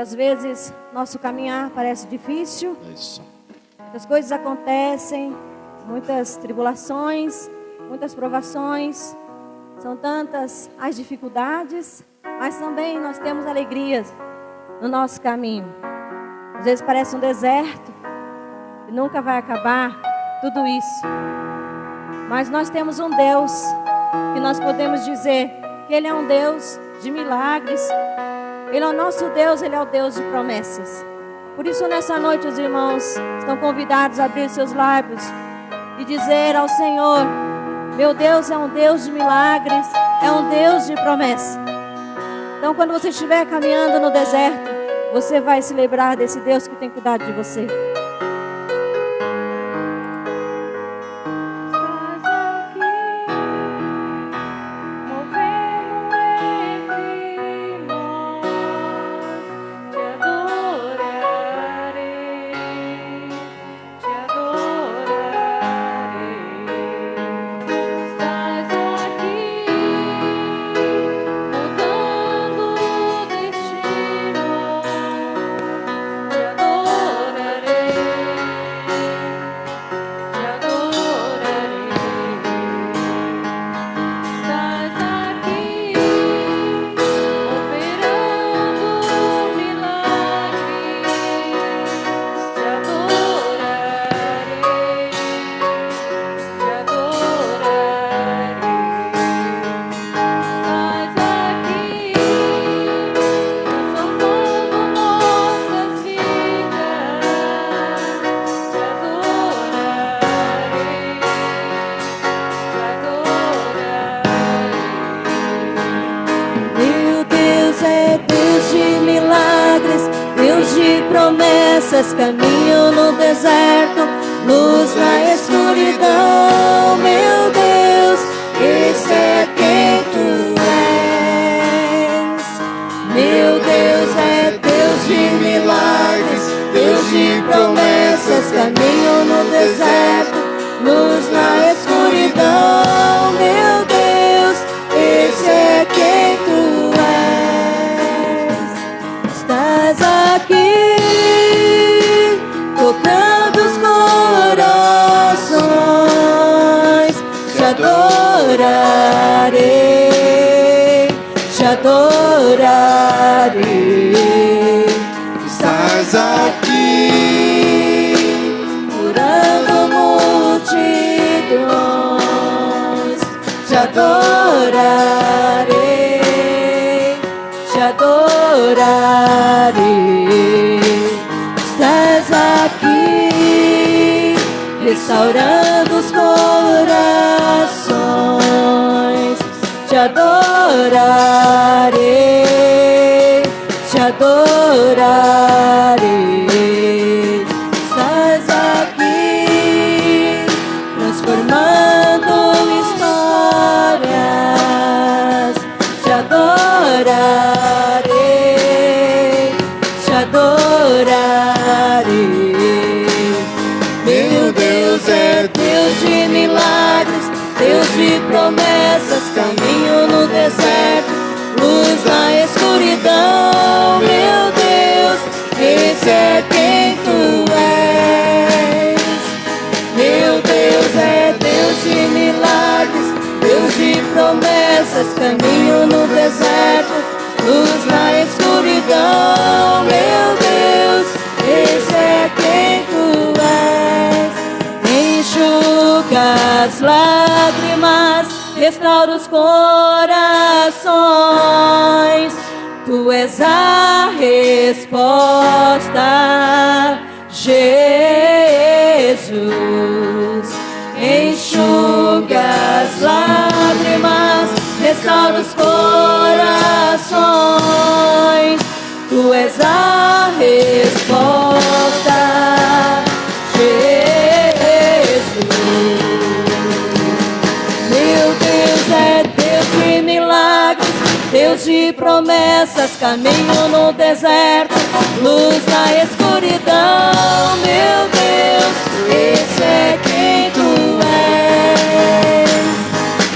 Muitas vezes nosso caminhar parece difícil. Isso. Muitas coisas acontecem, muitas tribulações, muitas provações. São tantas as dificuldades, mas também nós temos alegrias no nosso caminho. Às vezes parece um deserto e nunca vai acabar tudo isso. Mas nós temos um Deus que nós podemos dizer que Ele é um Deus de milagres. Ele é o nosso Deus, Ele é o Deus de promessas. Por isso nessa noite os irmãos estão convidados a abrir seus lábios e dizer ao Senhor: meu Deus é um Deus de milagres, é um Deus de promessa. Então quando você estiver caminhando no deserto, você vai se lembrar desse Deus que tem cuidado de você. Caminho no deserto, luz na escuridão. Meu Deus, esse é quem tu és. Meu Deus é Deus de milagres, Deus de promessas. Caminho no deserto, luz na escuridão. Meu Deus, esse é quem tu és. Estás aqui tocando os corações, te adorarei, te adorarei. Estás aqui curando multidões, te adorarei, te adorarei. Estás aqui restaurando os corações, te adorarei, te adorarei. Estás aqui transformando histórias, te adorarei, te adorarei. Meu Deus é Deus de milagres, Deus de promessas. Caminho no deserto, luz na escuridão. Meu Deus, esse é quem tu és. Meu Deus é Deus de milagres, Deus de promessas. Caminho no deserto, luz na escuridão. Meu Deus, esse é quem tu és. Enxuga as lágrimas, restaura os corações. Tu és a resposta, Jesus. Enxuga as lágrimas, restaura os corações. Tu és a resposta, Jesus. Meu Deus é Deus de milagres, Deus de promessas. Caminho no deserto, luz na escuridão. Meu Deus, esse é quem tu és.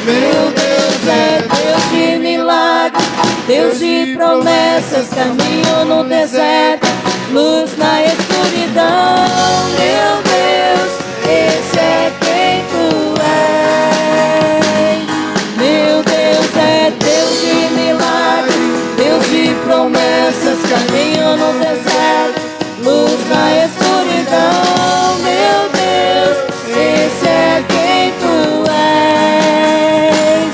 Meu Deus é Deus de milagres, Deus de promessas. Caminho no no deserto, luz na escuridão. Meu Deus, esse é quem tu és. Meu Deus é Deus de milagres, Deus de promessas, caminho no deserto, luz na escuridão. Meu Deus, esse é quem tu és.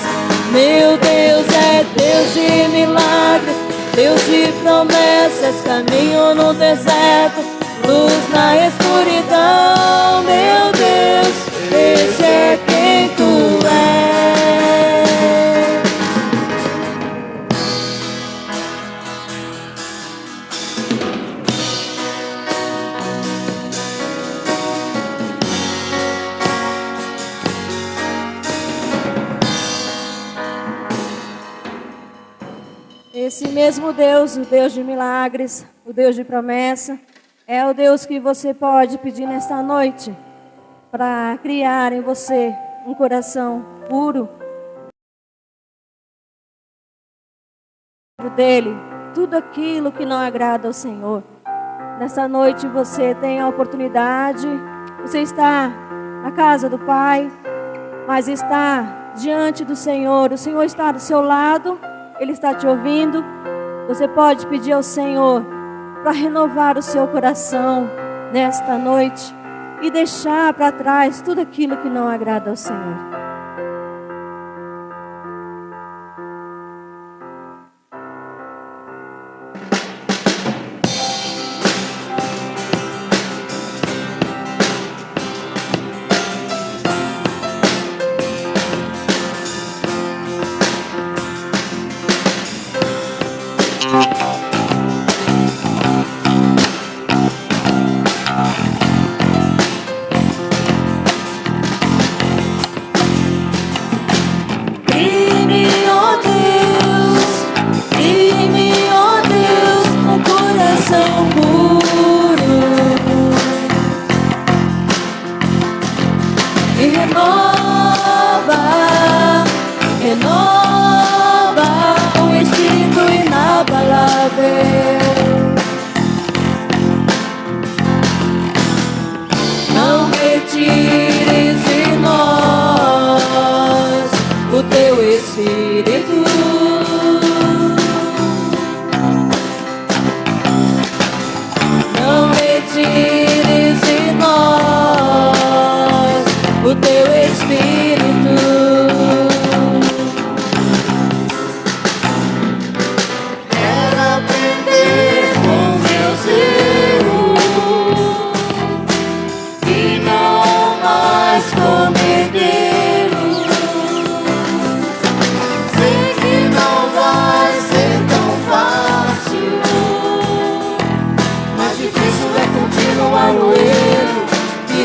Meu Deus é Deus de milagres, Deus de promessas, caminho no deserto, luz na escuridão. Meu Deus, esse é quem tu és. Esse mesmo Deus, o Deus de milagres, o Deus de promessa, é o Deus que você pode pedir nesta noite para criar em você um coração puro dele, tudo aquilo que não agrada ao Senhor. Nesta noite você tem a oportunidade, você está na casa do Pai, mas está diante do Senhor, o Senhor está do seu lado, Ele está te ouvindo. Você pode pedir ao Senhor para renovar o seu coração nesta noite e deixar para trás tudo aquilo que não agrada ao Senhor.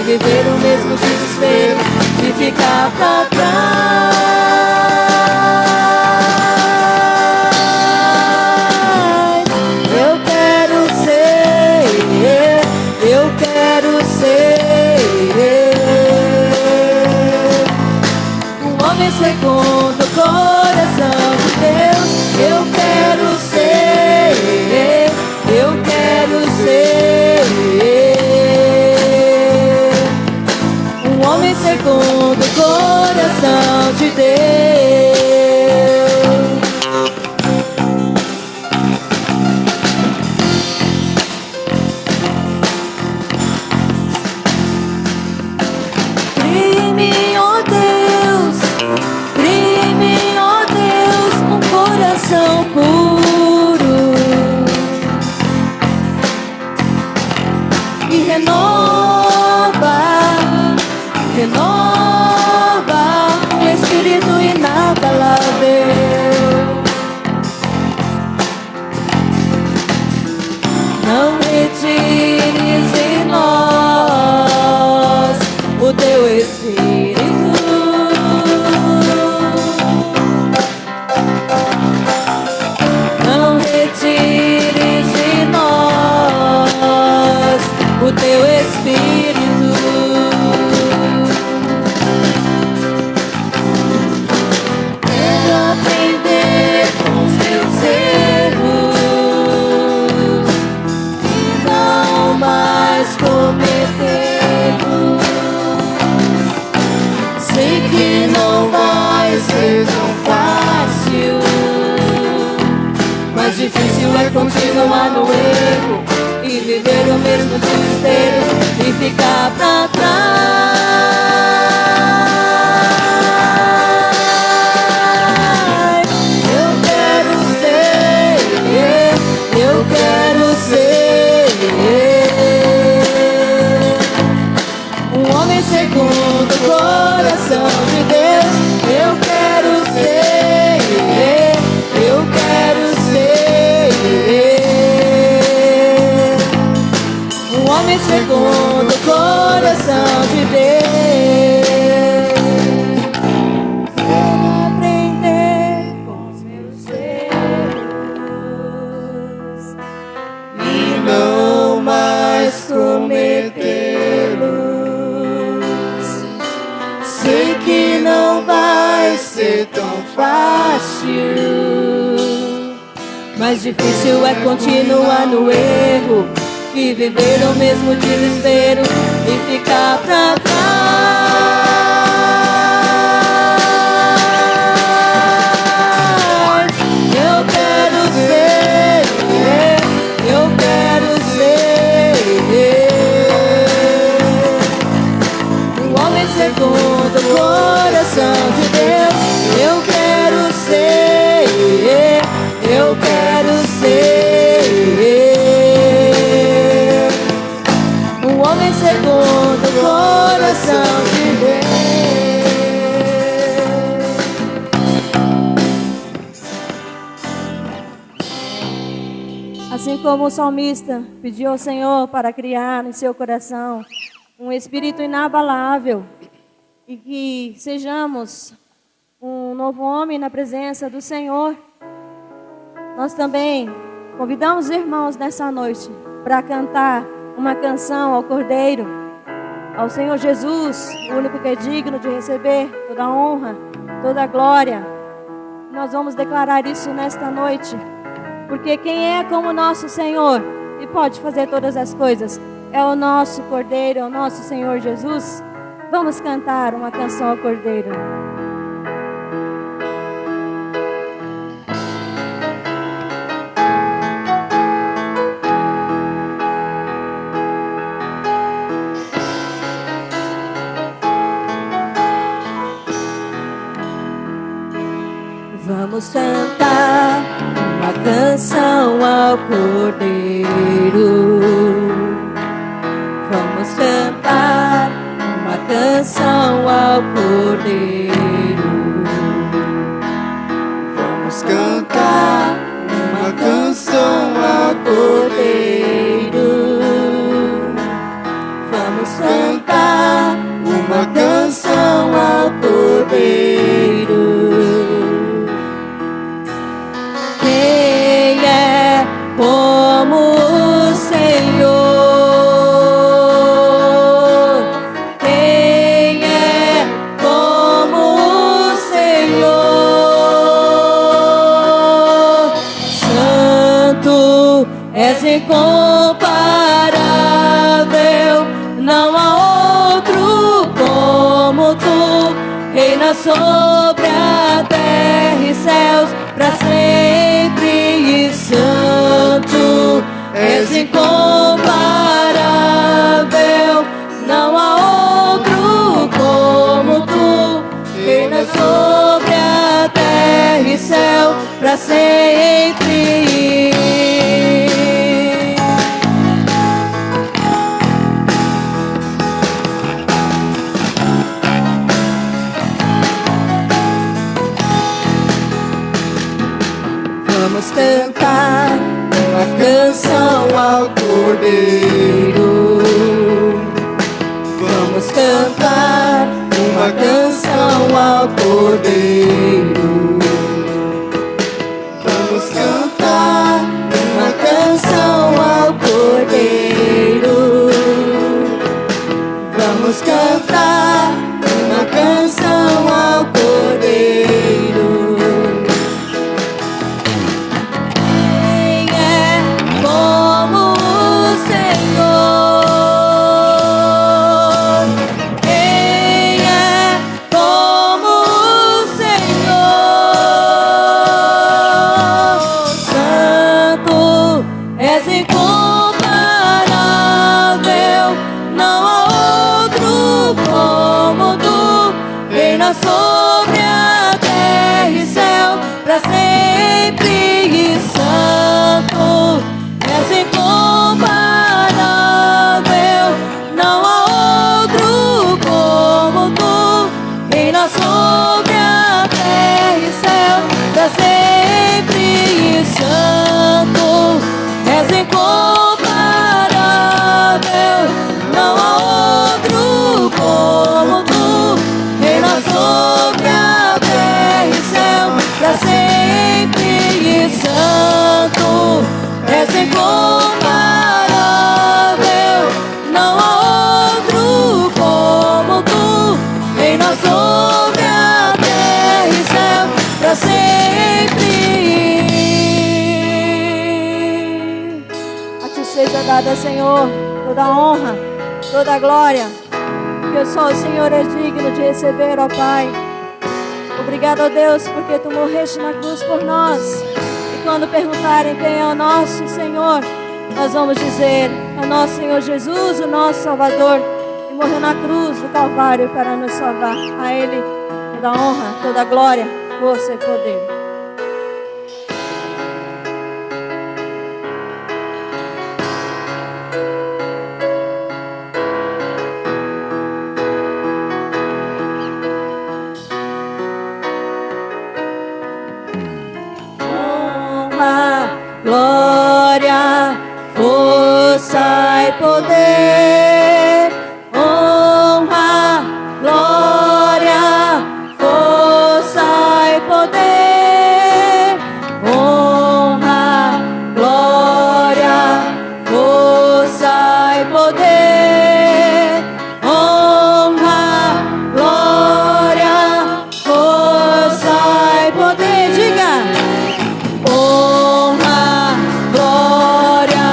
Viver o mesmo desespero de ficar pra trás. Eu quero ser um homem segundo o coração de Deus. Eu quero ser segundo o coração de Deus. Crie-me, ó Deus, um coração puro e renova o espírito inabalável. Não retires de nós o teu espírito. Não retires de nós o teu espírito. Aprender com os meus erros. continuar no erro e viver o mesmo desespero e ficar pra trás. Eu quero ser um homem segundo o coração de Deus. Eu quero ser um homem segundo o coração de Deus. Quero aprender com os meus erros e não mais cometê-los. Sei que não vai ser tão fácil, mas difícil é continuar no erro e viver o mesmo desespero e ficar pra trás. Eu quero ser um homem segundo o coração de Deus. Eu quero ser um homem segundo o coração de Deus. Assim como o salmista pediu ao Senhor para criar em seu coração um espírito inabalável e que sejamos um novo homem na presença do Senhor, nós também convidamos os irmãos nessa noite para cantar uma canção ao Cordeiro, ao Senhor Jesus, o único que é digno de receber toda a honra, toda a glória. Nós vamos declarar isso nesta noite, porque quem é como nosso Senhor e pode fazer todas as coisas é o nosso Cordeiro, é o nosso Senhor Jesus. Vamos cantar uma canção ao Cordeiro. Vamos cantar uma canção ao Cordeiro. Vamos cantar uma canção ao Cordeiro. vamos cantar uma canção ao Cordeiro. Vamos cantar Uma canção ao Cordeiro. Quem é como o Senhor? Quem é como o Senhor? Santo és incomparável, não há outro como tu. Reina sobre a terra e céus para sempre, e santo és incomparável, não há outro como tu. Reina sobre a terra e céu para sempre. Vamos cantar uma canção ao Cordeiro. Vamos cantar uma canção ao Cordeiro. Vamos cantar Uma canção ao Cordeiro. Vamos cantar uma canção ao Cordeiro. Quem é como o Senhor? Quem é como o Senhor? reina sobre a terra e céu, para sempre e santo, és incomparável, não há outro como tu, reina sobre a terra e céu, para sempre e santo, és incomparável, não há outro como tu, reina sobre a terra e céu, para sempre e santo, és incomparável, não há outro como tu, reina sobre a terra e céu, para sempre. A ti seja dada, Senhor, toda a honra, toda a glória, que só o Senhor é digno de receber, ó Pai. Obrigado, ó Deus, porque tu morreste na cruz por nós. E quando perguntarem quem é o nosso Senhor, nós vamos dizer: é o nosso Senhor Jesus, o nosso Salvador, que morreu na cruz do Calvário para nos salvar. A Ele toda a honra, toda a glória, força e poder. Glória, força e poder, honra, glória, força e poder, honra, glória, força e poder, honra, glória, força e poder. Diga: honra, glória,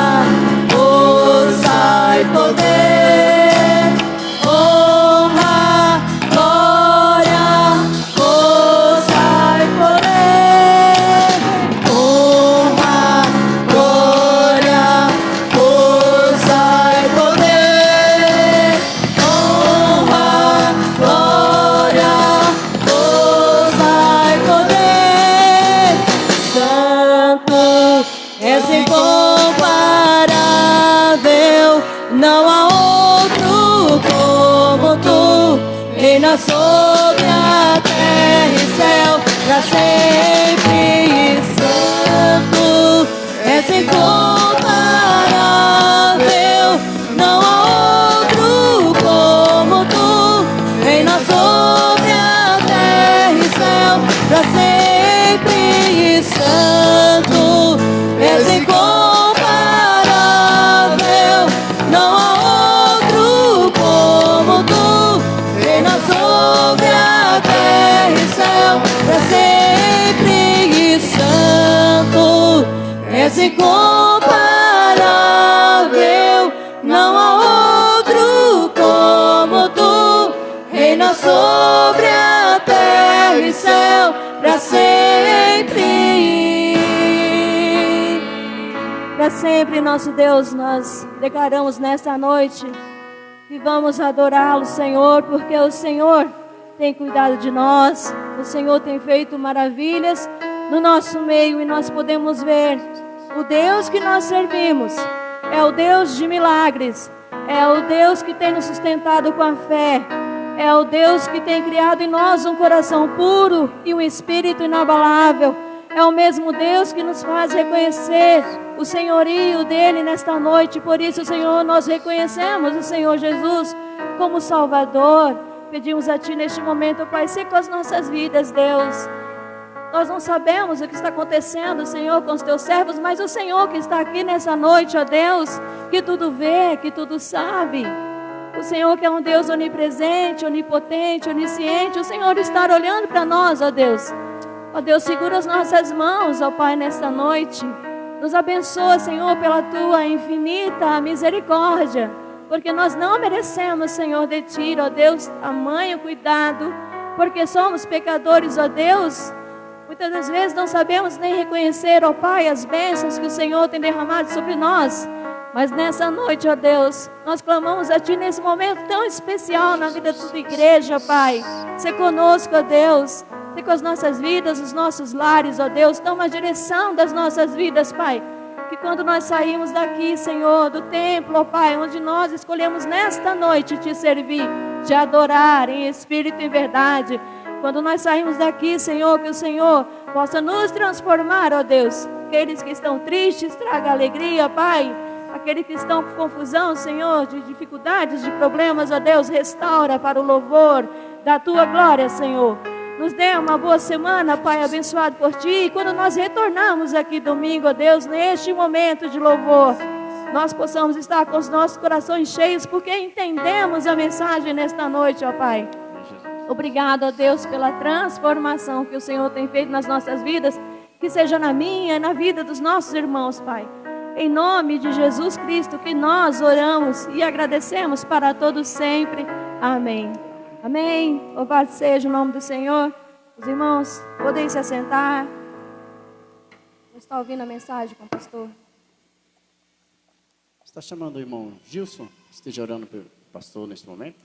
força e poder. Honra, glória, força e poder. Honra, glória, força e poder. Honra, glória, força e poder. Santo, és incomparável, não há outro como tu, reina sobre a terra e céu, para sempre e santo, és incomparável, não há outro como tu, reina sobre a terra e céu, para sempre e santo, és incomparável, não há outro como tu, reina sobre a terra e céu, para sempre e santo, és incomparável, não há outro como tu, reina sobre a terra e céu, para sempre. Para sempre, nosso Deus, nós declaramos nesta noite que vamos adorá-lo, Senhor, porque o Senhor tem cuidado de nós, o Senhor tem feito maravilhas no nosso meio e nós podemos ver o Deus que nós servimos é o Deus de milagres, é o Deus que tem nos sustentado com a fé, é o Deus que tem criado em nós um coração puro e um espírito inabalável. É o mesmo Deus que nos faz reconhecer o senhorio dele nesta noite. Por isso, Senhor, nós reconhecemos o Senhor Jesus como Salvador. Pedimos a Ti neste momento, Pai, ser com as nossas vidas, Deus. Nós não sabemos o que está acontecendo, Senhor, com os Teus servos, mas o Senhor que está aqui nessa noite, ó Deus, que tudo vê, que tudo sabe. O Senhor que é um Deus onipresente, onipotente, onisciente. O Senhor está olhando para nós, ó Deus. Ó Deus, segura as nossas mãos, ó Pai, nesta noite. Nos abençoa, Senhor, pela Tua infinita misericórdia. Porque nós não merecemos, Senhor, de Ti, ó Deus, tamanho cuidado. Porque somos pecadores, ó Deus. Muitas das vezes não sabemos nem reconhecer, ó Pai, as bênçãos que o Senhor tem derramado sobre nós. Mas nessa noite, ó Deus, nós clamamos a Ti nesse momento tão especial na vida da Tua igreja, Pai. Ser conosco, ó Deus. Ser com as nossas vidas, os nossos lares, ó Deus. Toma a direção das nossas vidas, Pai. Que quando nós saímos daqui, Senhor, do templo, ó Pai, onde nós escolhemos nesta noite Te servir, Te adorar em espírito e em verdade. Quando nós saímos daqui, Senhor, que o Senhor possa nos transformar, ó Deus. Aqueles que estão tristes, traga alegria, Pai. Aqueles que estão com confusão, Senhor, de dificuldades, de problemas, ó Deus, restaura para o louvor da Tua glória, Senhor. Nos dê uma boa semana, Pai, abençoado por Ti. E quando nós retornarmos aqui domingo, ó Deus, neste momento de louvor, nós possamos estar com os nossos corações cheios, porque entendemos a mensagem nesta noite, ó Pai. Obrigado, ó Deus, pela transformação que o Senhor tem feito nas nossas vidas, que seja na minha e na vida dos nossos irmãos, Pai. Em nome de Jesus Cristo que nós oramos e agradecemos para todos sempre. Amém. Amém. Louvado seja o nome do Senhor. Os irmãos, podem se assentar. Você está ouvindo a mensagem com o pastor? Está chamando o irmão Gilson, que esteja orando pelo pastor neste momento.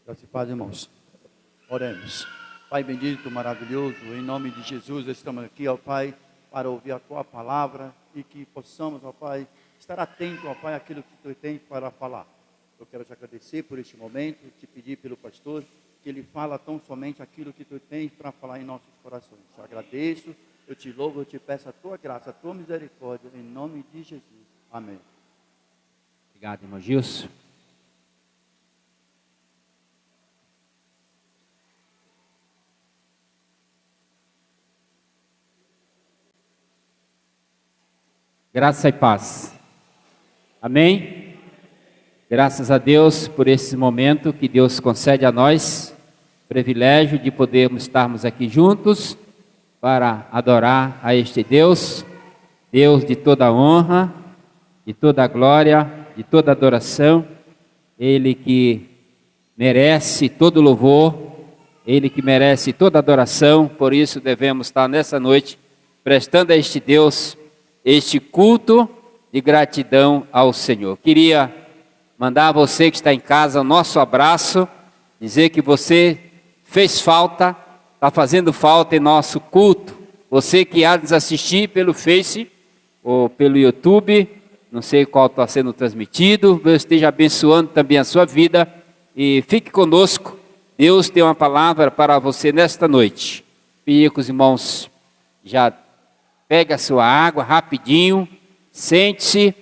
Graças e paz, irmãos. Oremos. Pai bendito, maravilhoso, em nome de Jesus, estamos aqui, ó Pai, para ouvir a Tua palavra e que possamos, ó Pai, estar atento, ó Pai, àquilo que Tu tens para falar. Eu quero te agradecer por este momento, te pedir pelo pastor, que ele fala tão somente aquilo que Tu tens para falar em nossos corações. Eu agradeço, eu te louvo, eu te peço a Tua graça, a Tua misericórdia, em nome de Jesus. Amém. Obrigado, irmão Gilson. Graça e paz. Amém? Graças a Deus por esse momento que Deus concede a nós, privilégio de podermos estarmos aqui juntos para adorar a este Deus, Deus de toda honra, de toda glória, de toda adoração, Ele que merece todo louvor, Ele que merece toda adoração, por isso devemos estar nessa noite prestando a este Deus este culto de gratidão ao Senhor. Queria mandar a você que está em casa o nosso abraço, dizer que você fez falta, está fazendo falta em nosso culto. Você que há de nos assistir pelo Face ou pelo YouTube, não sei qual está sendo transmitido, Deus esteja abençoando também a sua vida e fique conosco. Deus tem uma palavra para você nesta noite. Pedir que os irmãos já pegue a sua água rapidinho, sente-se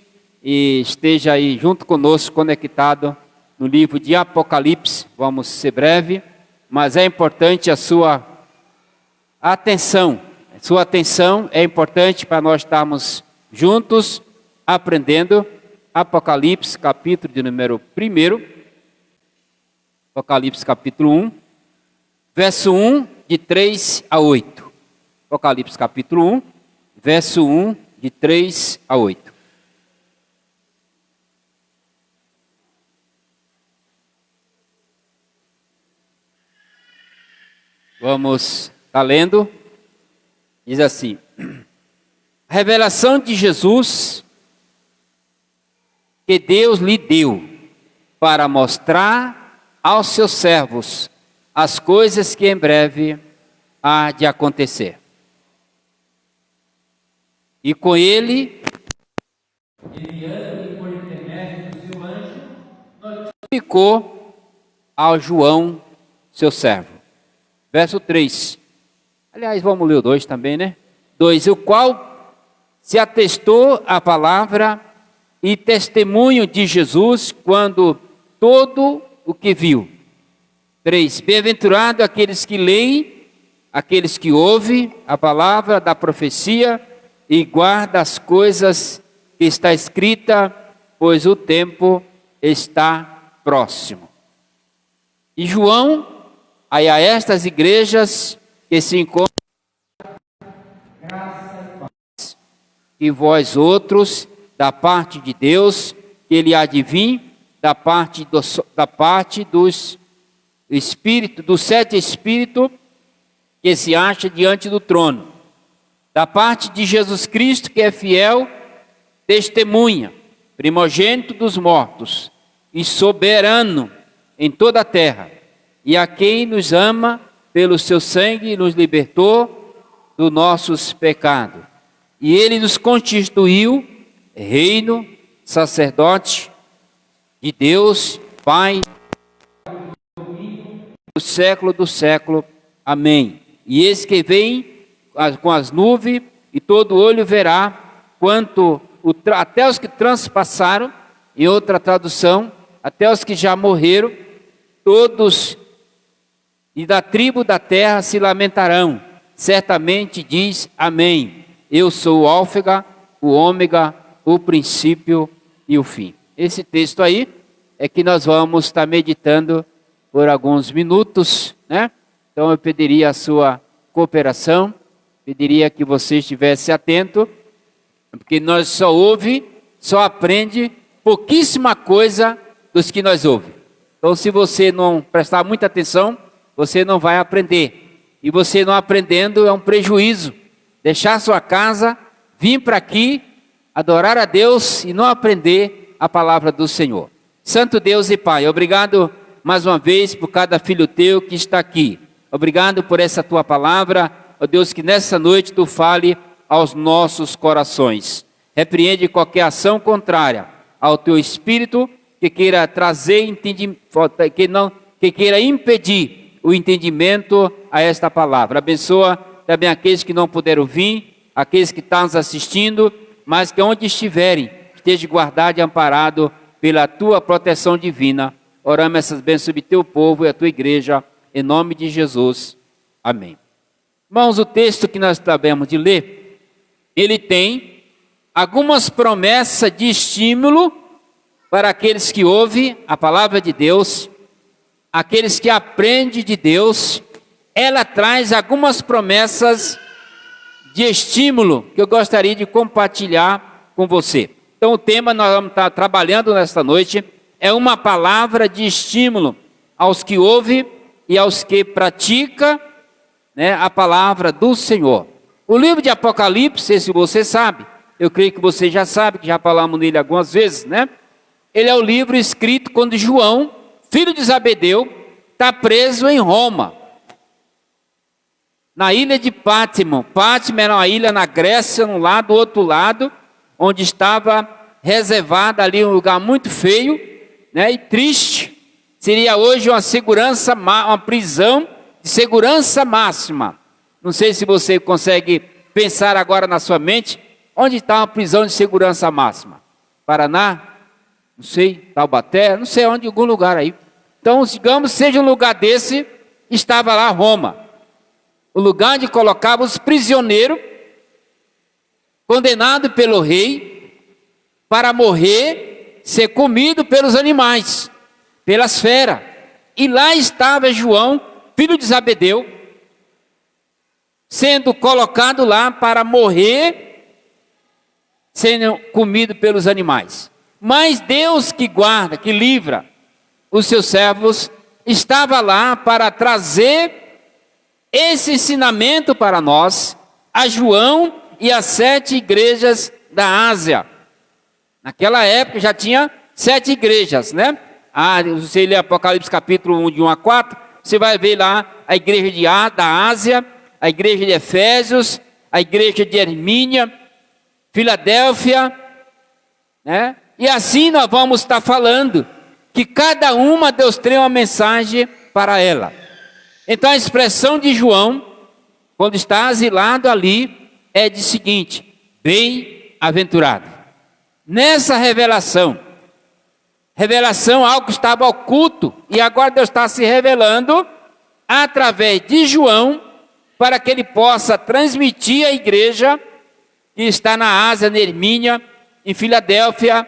e esteja aí junto conosco, conectado no livro de Apocalipse. Vamos ser breve, mas é importante a sua atenção. A sua atenção é importante para nós estarmos juntos, aprendendo Apocalipse, capítulo de número 1. Apocalipse, capítulo 1, verso 1, de 3 a 8. Apocalipse, capítulo 1. Verso 1, de 3 a 8. Vamos estar lendo. Diz assim: a revelação de Jesus que Deus lhe deu para mostrar aos seus servos as coisas que em breve há de acontecer. E com ele, enviando-lhe por intermédio do seu anjo, notificou ao João, seu servo. Verso 3. Aliás, vamos ler o 2 também, né? 2. O qual se atestou a palavra e testemunho de Jesus quando todo o que viu. 3. Bem-aventurado aqueles que leem, aqueles que ouvem a palavra da profecia e guarda as coisas que está escrita, pois o tempo está próximo. E João, aí a estas igrejas que se encontram, graça e paz, que vós outros da parte de Deus, que ele há de vir, da parte dos espíritos, dos 7 espíritos que se acha diante do trono, da parte de Jesus Cristo, que é fiel, testemunha, primogênito dos mortos e soberano em toda a terra, e a quem nos ama pelo seu sangue nos libertou dos nossos pecados. E ele nos constituiu reino, sacerdote de Deus, Pai, do século do século. Amém. E esse que vem com as nuvens, e todo olho verá, até os que transpassaram, em outra tradução, até os que já morreram, todos e da tribo da terra se lamentarão. Certamente diz amém. Eu sou o Alfa, o Ômega, o princípio e o fim. Esse texto aí é que nós vamos estar meditando por alguns minutos, né? Então eu pediria a sua cooperação, pediria que você estivesse atento, porque nós só aprende pouquíssima coisa dos que nós ouvimos. Então se você não prestar muita atenção, você não vai aprender. E você não aprendendo é um prejuízo. Deixar sua casa, vir para aqui, adorar a Deus e não aprender a palavra do Senhor. Santo Deus e Pai, obrigado mais uma vez por cada filho teu que está aqui. Obrigado por essa tua palavra, ó Deus, que nessa noite tu fale aos nossos corações. Repreende qualquer ação contrária ao teu espírito que queira trazer entendimento, que queira impedir o entendimento a esta palavra. Abençoa também aqueles que não puderam vir, aqueles que estão nos assistindo, mas que onde estiverem, esteja guardado e amparado pela tua proteção divina. Oramos essas bênçãos sobre teu povo e a tua igreja, em nome de Jesus. Amém. Irmãos, o texto que nós acabamos de ler, ele tem algumas promessas de estímulo para aqueles que ouvem a palavra de Deus, aqueles que aprendem de Deus. Ela traz algumas promessas de estímulo que eu gostaria de compartilhar com você. Então o tema nós vamos estar trabalhando nesta noite é uma palavra de estímulo aos que ouvem e aos que praticam, né, a palavra do Senhor. O livro de Apocalipse, se você sabe, eu creio que você já sabe, que já falamos nele algumas vezes, né? Ele é o livro escrito quando João, filho de Zebedeu, está preso em Roma, na ilha de Pátimo. Pátimo era uma ilha na Grécia, um lado, do outro lado, onde estava reservado ali um lugar muito feio, né, e triste. Seria hoje uma prisão de segurança máxima. Não sei se você consegue pensar agora na sua mente, onde está uma prisão de segurança máxima? Paraná? Não sei, Taubaté, não sei onde, em algum lugar aí. Então, digamos, seja um lugar desse, estava lá Roma. O lugar onde colocava os prisioneiros, condenados pelo rei, para morrer, ser comido pelos animais, pelas feras. E lá estava João, filho de Zebedeu, sendo colocado lá para morrer, sendo comido pelos animais. Mas Deus que guarda, que livra os seus servos, estava lá para trazer esse ensinamento para nós, a João e as 7 igrejas da Ásia. Naquela época já tinha 7 igrejas, né? Você lê Apocalipse capítulo 1, de 1 a 4, você vai ver lá a igreja da Ásia, a igreja de Efésios, a igreja de Hermínia, Filadélfia, né? E assim nós vamos estar falando, que cada uma Deus tem uma mensagem para ela. Então a expressão de João, quando está asilado ali, é de seguinte: bem-aventurado. Nessa revelação, algo que estava oculto, e agora Deus está se revelando através de João, para que ele possa transmitir à igreja que está na Ásia, na Hermínia, em Filadélfia,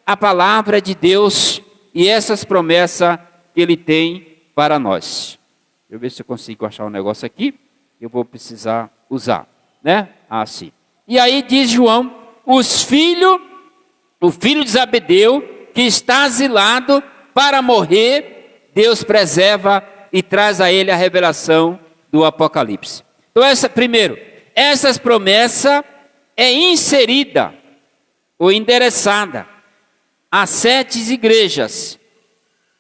a palavra de Deus e essas promessas que ele tem para nós. Deixa eu ver se eu consigo achar um negócio aqui, eu vou precisar usar, né? Assim. E aí diz João, os filhos o filho de Zebedeu, que está asilado para morrer, Deus preserva e traz a ele a revelação do Apocalipse. Então, primeiro, essa promessa é inserida ou endereçada às 7 igrejas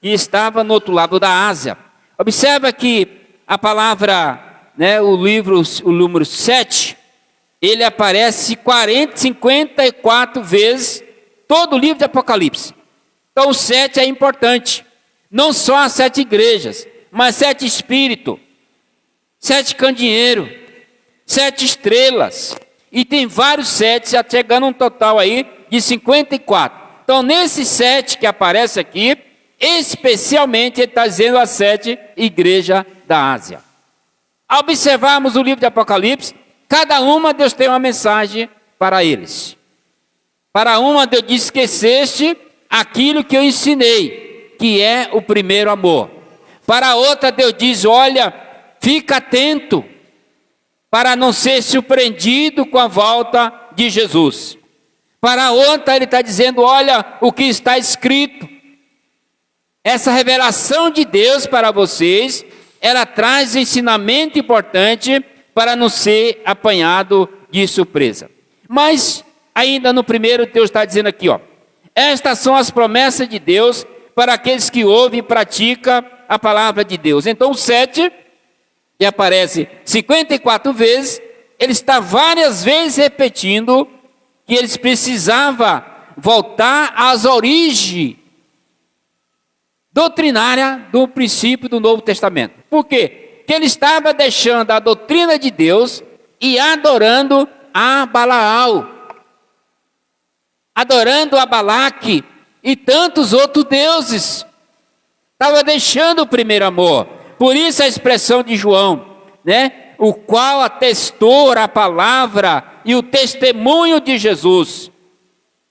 que estavam no outro lado da Ásia. Observa que a palavra, o número 7, ele aparece 54 vezes, todo o livro de Apocalipse. Então o 7 é importante, não só as 7 igrejas, mas 7 espíritos, 7 candeeiros, 7 estrelas, e tem vários 7, já chegando a um total aí de 54. Então nesse 7 que aparece aqui, especialmente ele está dizendo as 7 igrejas da Ásia. Ao observarmos o livro de Apocalipse, cada uma Deus tem uma mensagem para eles. Para uma Deus diz: esqueceste aquilo que eu ensinei, que é o primeiro amor. Para outra Deus diz: olha, fica atento para não ser surpreendido com a volta de Jesus. Para outra ele está dizendo: olha o que está escrito. Essa revelação de Deus para vocês, ela traz ensinamento importante para não ser apanhado de surpresa. Mas ainda no primeiro Deus está dizendo aqui, estas são as promessas de Deus para aqueles que ouvem e praticam a palavra de Deus. Então o 7, que aparece 54 vezes, ele está várias vezes repetindo que eles precisavam voltar às origens doutrinárias do princípio do Novo Testamento. Por quê? Porque ele estava deixando a doutrina de Deus e adorando a Balaal, adorando a Balaque e tantos outros deuses. Estava deixando o primeiro amor. Por isso a expressão de João, o qual atestou a palavra e o testemunho de Jesus,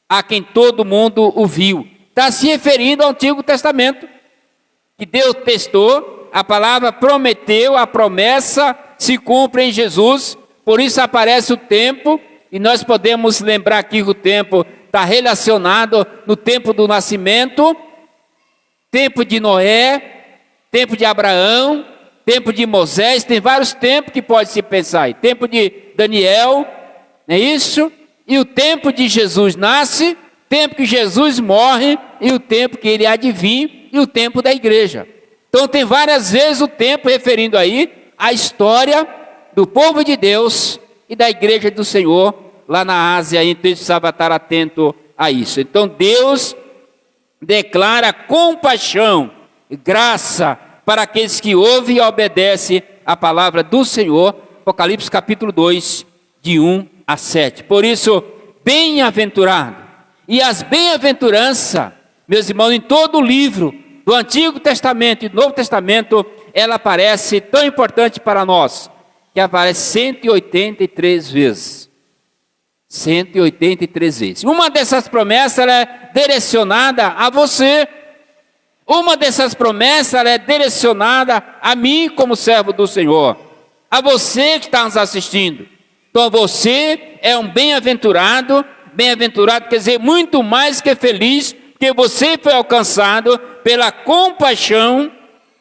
a quem todo mundo ouviu. Está se referindo ao Antigo Testamento, que Deus testou, a palavra prometeu, a promessa se cumpre em Jesus. Por isso aparece o tempo, e nós podemos lembrar aqui que o tempo está relacionado no tempo do nascimento, tempo de Noé, tempo de Abraão, tempo de Moisés. Tem vários tempos que pode se pensar aí. Tempo de Daniel, não é isso? E o tempo de Jesus nasce, tempo que Jesus morre, e o tempo que ele há de vir, e o tempo da igreja. Então tem várias vezes o tempo referindo aí a história do povo de Deus e da igreja do Senhor lá na Ásia. Então a gente precisava estar atento a isso. Então Deus declara compaixão e graça para aqueles que ouvem e obedecem a palavra do Senhor. Apocalipse capítulo 2, de 1 a 7. Por isso, bem-aventurado. E as bem-aventuranças, meus irmãos, em todo o livro do Antigo Testamento e do Novo Testamento, ela aparece tão importante para nós, que aparece 183 vezes. 183 vezes. Uma dessas promessas ela é direcionada a você. Uma dessas promessas ela é direcionada a mim como servo do Senhor. A você que está nos assistindo. Então você é um bem-aventurado. Bem-aventurado quer dizer muito mais que feliz, porque você foi alcançado pela compaixão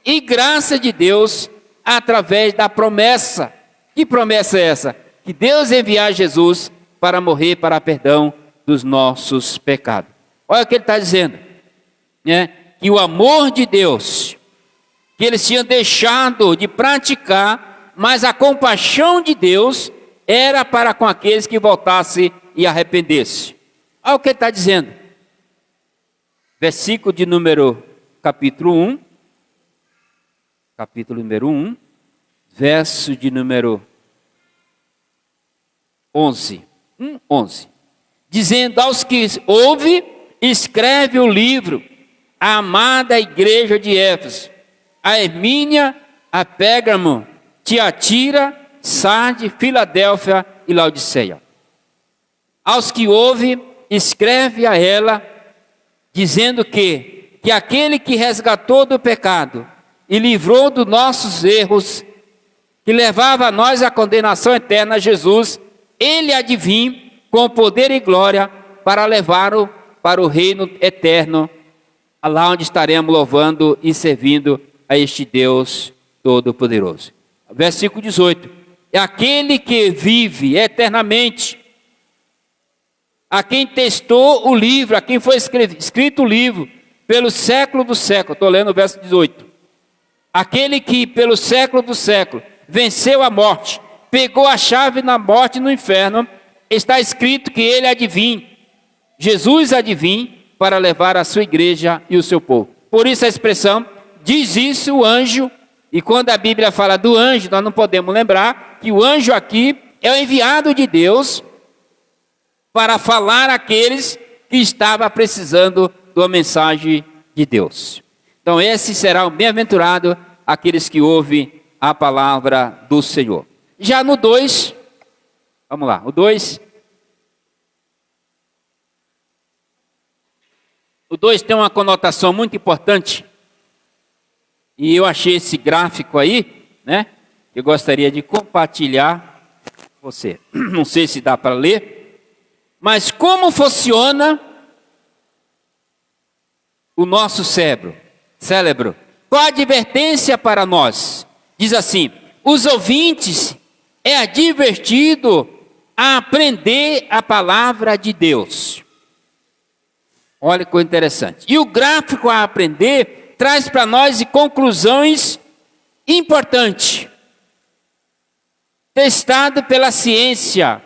e graça de Deus através da promessa. Que promessa é essa? Que Deus enviar Jesus para morrer para perdão dos nossos pecados. Olha o que ele está dizendo, que o amor de Deus, que eles tinham deixado de praticar, mas a compaixão de Deus era para com aqueles que voltassem e arrependessem. Olha o que ele está dizendo. Versículo de número, capítulo número 1, verso de número 11. 11. Dizendo aos que ouve, escreve o livro, a amada igreja de Éfeso, a Hermínia, a Pérgamo, Tiatira, Sarde, Filadélfia e Laodiceia. Aos que ouve, escreve a ela, dizendo que aquele que resgatou do pecado e livrou dos nossos erros, que levava a nós a condenação eterna, Jesus, ele há de vir com poder e glória para levá-lo para o reino eterno, lá onde estaremos louvando e servindo a este Deus Todo-Poderoso. Versículo 18. É aquele que vive eternamente, a quem testou o livro, a quem foi escrito o livro, pelo século do século. Estou lendo o verso 18. Aquele que pelo século do século venceu a morte, pegou a chave na morte e no inferno, está escrito que ele adivinha. Jesus adivinha para levar a sua igreja e o seu povo. Por isso a expressão, diz isso o anjo, e quando a Bíblia fala do anjo, nós não podemos lembrar que o anjo aqui é o enviado de Deus para falar àqueles que estavam precisando de uma mensagem de Deus. Então esse será o bem-aventurado, aqueles que ouvem a palavra do Senhor. Já no 2, vamos lá, o 2. O 2 tem uma conotação muito importante. E eu achei esse gráfico aí, né? Eu gostaria de compartilhar com você. Não sei se dá para ler. Mas como funciona o nosso cérebro? Qual a advertência para nós? Diz assim, os ouvintes é advertido a aprender a palavra de Deus. Olha que coisa interessante. E o gráfico a aprender traz para nós conclusões importantes. Testado pela ciência.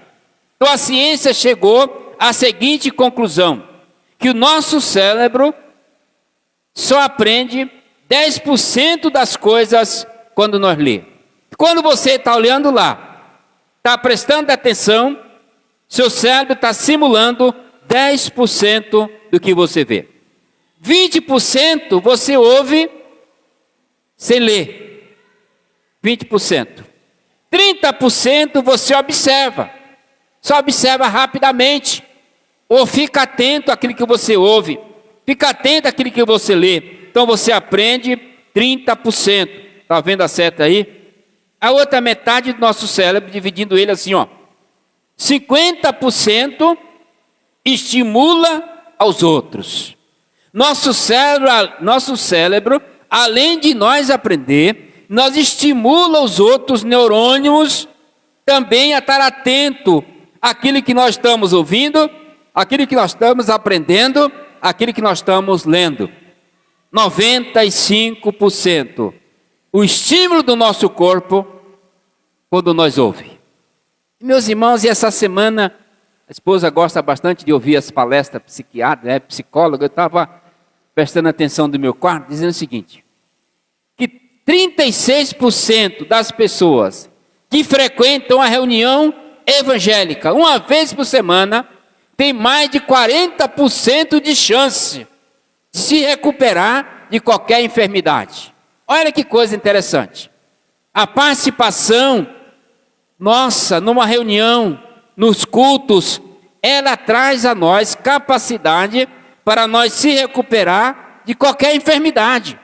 Então a ciência chegou à seguinte conclusão. Que o nosso cérebro só aprende 10% das coisas quando nós lê. Quando você está olhando lá, está prestando atenção, seu cérebro está simulando 10% do que você vê. 20% você ouve sem ler. 20%. 30% você observa. Só observa rapidamente. Ou fica atento àquilo que você ouve. Fica atento àquilo que você lê. Então você aprende 30%. Está vendo a seta aí? A outra metade do nosso cérebro, dividindo ele assim, ó. 50% estimula aos outros. Nosso cérebro, além de nós aprender, nós estimula os outros neurônios também a estar atento àquilo que nós estamos ouvindo, àquilo que nós estamos aprendendo, àquilo que nós estamos lendo. 95%. O estímulo do nosso corpo quando nós ouvimos. Meus irmãos, e essa semana a esposa gosta bastante de ouvir as palestras psiquiátricas, psicóloga. Eu estava prestando atenção no meu quarto, dizendo o seguinte, que 36% das pessoas que frequentam a reunião evangélica uma vez por semana tem mais de 40% de chance de se recuperar de qualquer enfermidade. Olha que coisa interessante. A participação nossa numa reunião, nos cultos, ela traz a nós capacidade para nós se recuperar de qualquer enfermidade.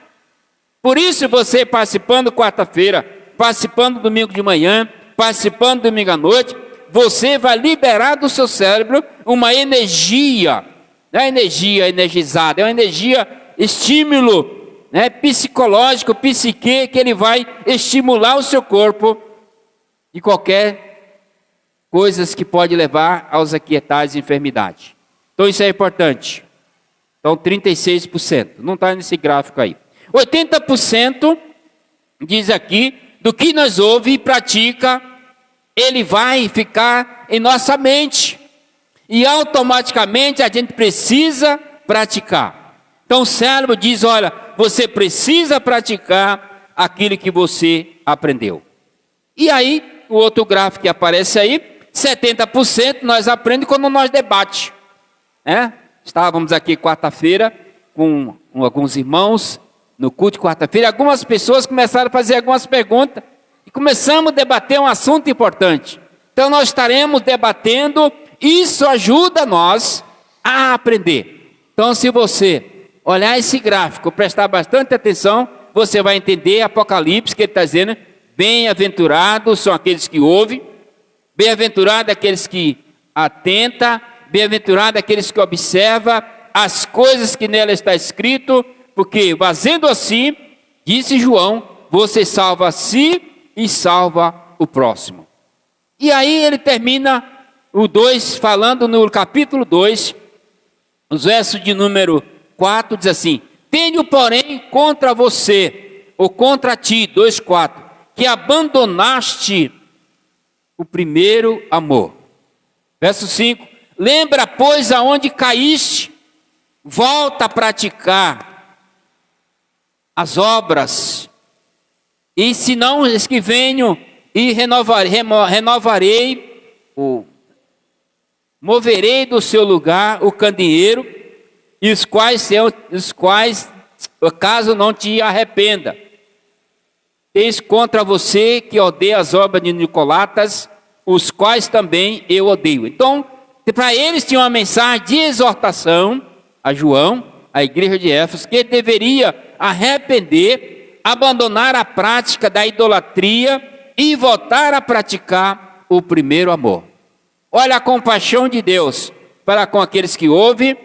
Por isso você participando quarta-feira, participando domingo de manhã, participando domingo à noite, você vai liberar do seu cérebro uma energia, não é energia energizada, é uma energia estímulo, né, psicológico, psique, que ele vai estimular o seu corpo de qualquer coisas que pode levar aos aquietares e enfermidade. Então isso é importante. Então 36%, não está nesse gráfico aí. 80% diz aqui, do que nós ouve e pratica, ele vai ficar em nossa mente. E automaticamente a gente precisa praticar. Então o cérebro diz, olha, você precisa praticar aquilo que você aprendeu. E aí, o outro gráfico que aparece aí, 70% nós aprendemos quando nós debatemos. Estávamos aqui quarta-feira com alguns irmãos, no culto de quarta-feira, algumas pessoas começaram a fazer algumas perguntas, e começamos a debater um assunto importante. Então nós estaremos debatendo, isso ajuda nós a aprender. Então se você olhar esse gráfico, prestar bastante atenção, você vai entender Apocalipse, que ele está dizendo, bem-aventurados são aqueles que ouvem, bem-aventurados aqueles que atentam, bem-aventurados aqueles que observam as coisas que nela está escrito, porque fazendo assim, disse João, você salva a si e salva o próximo. E aí ele termina o 2, falando no capítulo 2, os versos de número 4, diz assim: tenho, porém, contra você, ou contra ti, 2:4, que abandonaste o primeiro amor. Verso 5, lembra, pois, aonde caíste, volta a praticar as obras, e se não, eis que venho e renovarei, moverei do seu lugar o candeeiro, e os quais, caso não te arrependa, tens contra você que odeia as obras de Nicolatas, os quais também eu odeio. Então, para eles tinha uma mensagem de exortação a João, a igreja de Éfeso, que deveria arrepender, abandonar a prática da idolatria e voltar a praticar o primeiro amor. Olha a compaixão de Deus para com aqueles que ouvem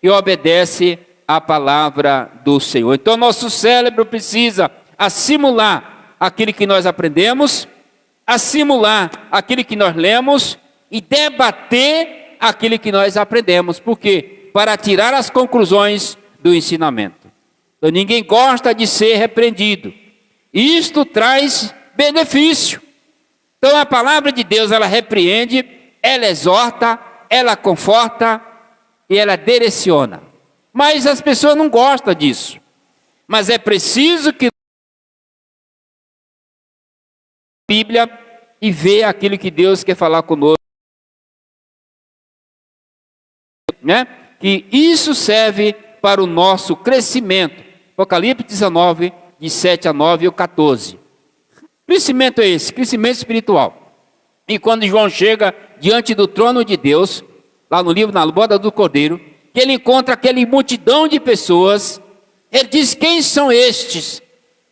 e obedecem a palavra do Senhor. Então, nosso cérebro precisa assimilar aquilo que nós aprendemos, assimilar aquilo que nós lemos e debater aquilo que nós aprendemos. Por quê? Para tirar as conclusões do ensinamento. Então, ninguém gosta de ser repreendido. Isto traz benefício. Então, a palavra de Deus, ela repreende, ela exorta, ela conforta e ela direciona. Mas as pessoas não gostam disso. Mas é preciso que a Bíblia e ver aquilo que Deus quer falar conosco, né? Que isso serve para o nosso crescimento. Apocalipse 19, de 7 a 9 e o 14. Crescimento é esse, crescimento espiritual. E quando João chega diante do trono de Deus, lá no livro, na boda do Cordeiro, que ele encontra aquela multidão de pessoas, ele diz: quem são estes?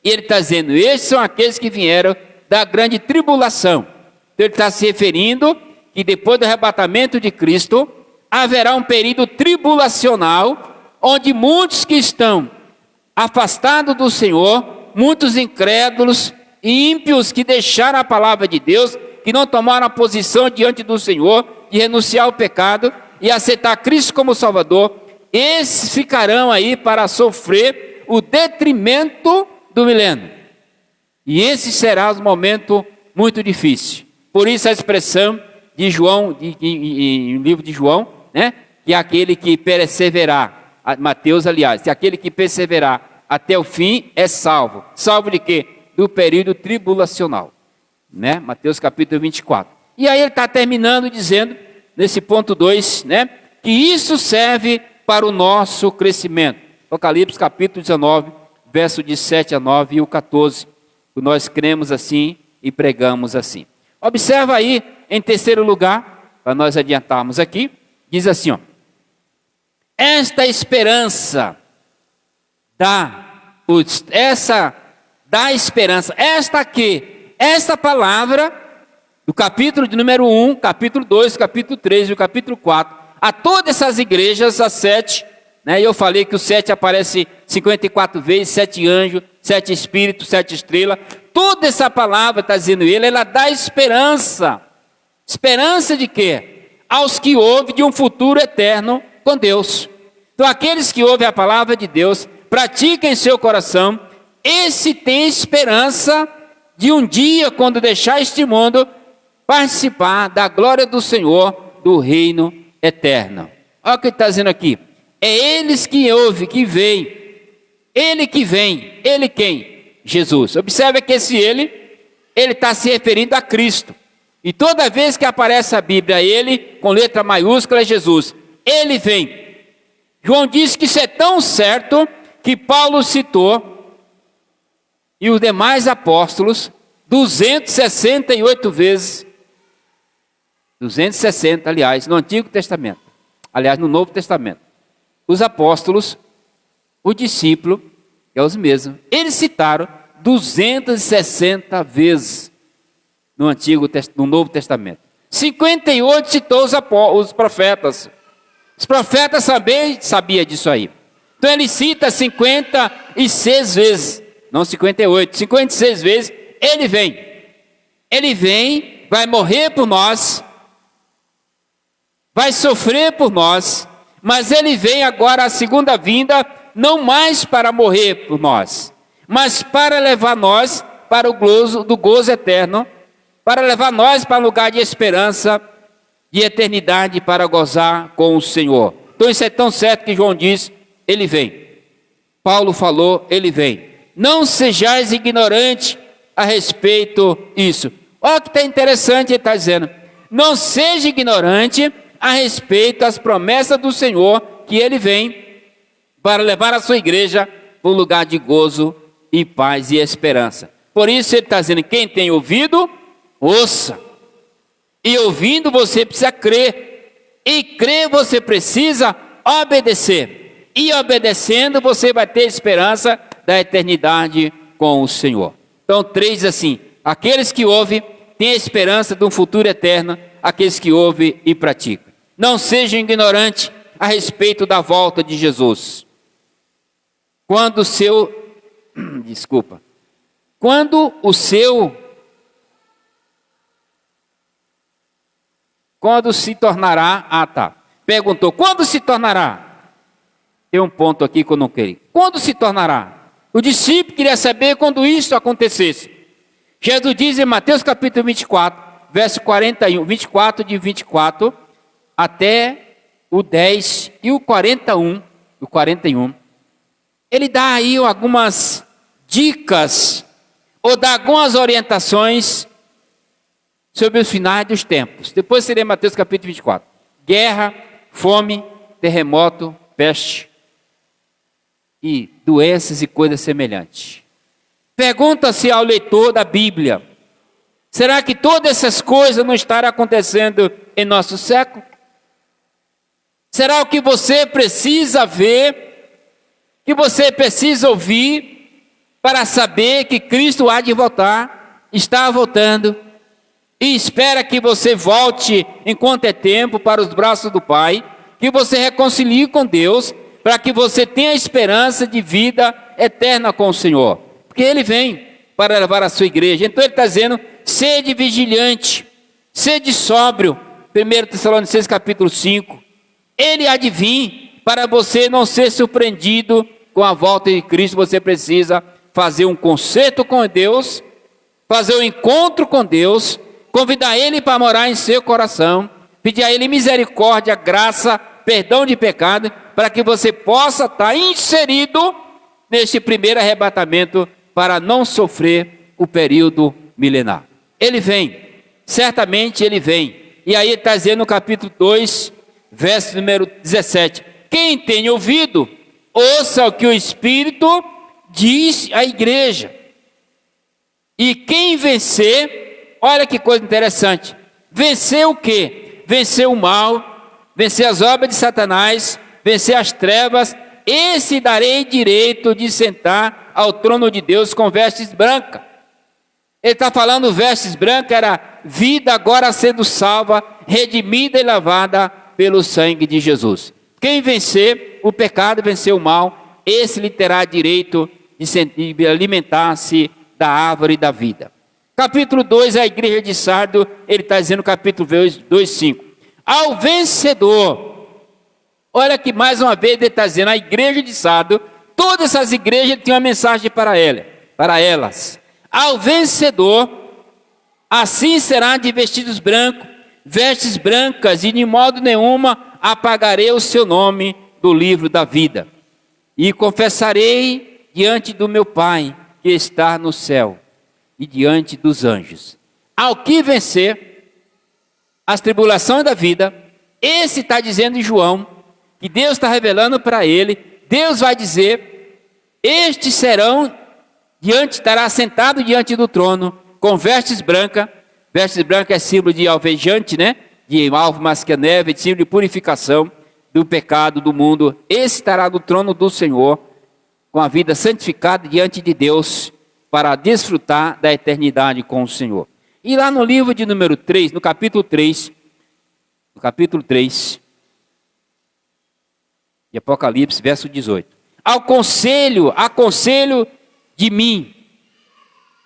E ele está dizendo: estes são aqueles que vieram da grande tribulação. Então ele está se referindo que depois do arrebatamento de Cristo, haverá um período tribulacional, onde muitos que estão afastados do Senhor, muitos incrédulos e ímpios que deixaram a palavra de Deus, que não tomaram a posição diante do Senhor, de renunciar ao pecado e aceitar Cristo como Salvador, esses ficarão aí para sofrer o detrimento do milênio. E esse será um momento muito difícil. Por isso a expressão de João, no livro de João, né? Que é aquele que perseverar, Mateus, aliás, que aquele que perseverar até o fim é salvo. Salvo de quê? Do período tribulacional, né? Mateus capítulo 24. E aí ele está terminando dizendo, nesse ponto 2, né? Que isso serve para o nosso crescimento. Apocalipse capítulo 19, verso de 7 a 9 e o 14. Nós cremos assim e pregamos assim. Observa aí, em terceiro lugar, para nós adiantarmos aqui, diz assim, ó: esta esperança dá esperança, esta palavra, do capítulo de número 1, capítulo 2, capítulo 3 e o capítulo 4, a todas essas igrejas, as 7, né? Eu falei que o 7 aparece 54 vezes, 7 anjos, 7 espíritos, 7 estrelas. Toda essa palavra, está dizendo ele, ela dá esperança. Esperança de quê? Aos que ouvem de um futuro eterno com Deus. Então, aqueles que ouvem a palavra de Deus, praticam em seu coração, esse tem esperança de um dia, quando deixar este mundo, participar da glória do Senhor, do reino eterno. Olha o que ele está dizendo aqui. É eles que ouvem, que veem. Ele que vem. Ele quem? Jesus. Observe que esse ele está se referindo a Cristo. E toda vez que aparece a Bíblia, ele, com letra maiúscula, é Jesus. Ele vem. João disse que isso é tão certo que Paulo citou, e os demais apóstolos, 268 vezes. 260, aliás, no Antigo Testamento. Aliás, no Novo Testamento. Os apóstolos, o discípulo, que é os mesmos, eles citaram 260 vezes no Novo Testamento. 58 citou os profetas. Os profetas também sabiam disso aí. Então ele cita 56 vezes, não 58, 56 vezes, ele vem. Ele vem, vai morrer por nós, vai sofrer por nós, mas ele vem agora a segunda vinda, não mais para morrer por nós, mas para levar nós para o gozo eterno, para levar nós para um lugar de esperança, de eternidade, para gozar com o Senhor. Então isso é tão certo que João diz, ele vem. Paulo falou, ele vem. Não sejais ignorante a respeito disso. Olha que está interessante, ele está dizendo. Não seja ignorante a respeito das promessas do Senhor, que ele vem para levar a sua igreja para um lugar de gozo e paz e esperança. Por isso ele está dizendo, quem tem ouvido, ouça. E ouvindo você precisa crer. E crer você precisa obedecer. E obedecendo você vai ter esperança da eternidade com o Senhor. Então 3 assim, aqueles que ouvem têm a esperança de um futuro eterno, aqueles que ouvem e praticam. Não sejam ignorantes a respeito da volta de Jesus. Quando se tornará, perguntou, quando se tornará? Tem um ponto aqui que eu não queria. Quando se tornará? O discípulo queria saber quando isso acontecesse. Jesus diz em Mateus capítulo 24, verso 41, 24 de 24 até o 10 e o 41, ele dá aí algumas dicas ou dá algumas orientações sobre os finais dos tempos. Depois seria Mateus capítulo 24. Guerra, fome, terremoto, peste e doenças e coisas semelhantes. Pergunta-se ao leitor da Bíblia, será que todas essas coisas não estarão acontecendo em nosso século? Será o que você precisa ver, que você precisa ouvir, para saber que Cristo há de voltar, está voltando, e espera que você volte enquanto é tempo para os braços do Pai, que você reconcilie com Deus, para que você tenha esperança de vida eterna com o Senhor, porque Ele vem para levar a sua igreja. Então Ele está dizendo, sede vigilante, sede sóbrio, 1 Tessalonicenses capítulo 5, Ele há de vir, para você não ser surpreendido com a volta de Cristo. Você precisa fazer um concerto com Deus, fazer um encontro com Deus, convidar Ele para morar em seu coração, pedir a Ele misericórdia, graça, perdão de pecado, para que você possa estar inserido neste primeiro arrebatamento, para não sofrer o período milenar. Ele vem, certamente Ele vem. E aí ele está dizendo no capítulo 2, verso número 17, quem tem ouvido, ouça o que o Espírito diz à igreja. E quem vencer, olha que coisa interessante, vencer o quê? Vencer o mal, vencer as obras de Satanás, vencer as trevas, esse darei direito de sentar ao trono de Deus com vestes brancas. Ele está falando vestes brancas, era vida agora sendo salva, redimida e lavada pelo sangue de Jesus. Quem vencer o pecado, vencer o mal, esse lhe terá direito de alimentar-se da árvore da vida. Capítulo 2, a igreja de Sardo, ele está dizendo no capítulo 2, 5. Ao vencedor, olha que mais uma vez ele está dizendo, a igreja de Sardo, todas essas igrejas têm uma mensagem para elas. Ao vencedor, assim será de vestidos brancos, vestes brancas, e de modo nenhuma apagarei o seu nome do livro da vida. E confessarei diante do meu Pai, que está no céu, e diante dos anjos. Ao que vencer as tribulações da vida, esse está dizendo em João, que Deus está revelando para ele, Deus vai dizer, estes serão, estará sentado diante do trono, com vestes brancas é símbolo de alvejante, né? De alvo mais que a neve, de símbolo de purificação do pecado do mundo. Esse estará no trono do Senhor, com a vida santificada diante de Deus, para desfrutar da eternidade com o Senhor. E lá no livro de número 3, no capítulo 3, de Apocalipse, verso 18. Aconselho de mim,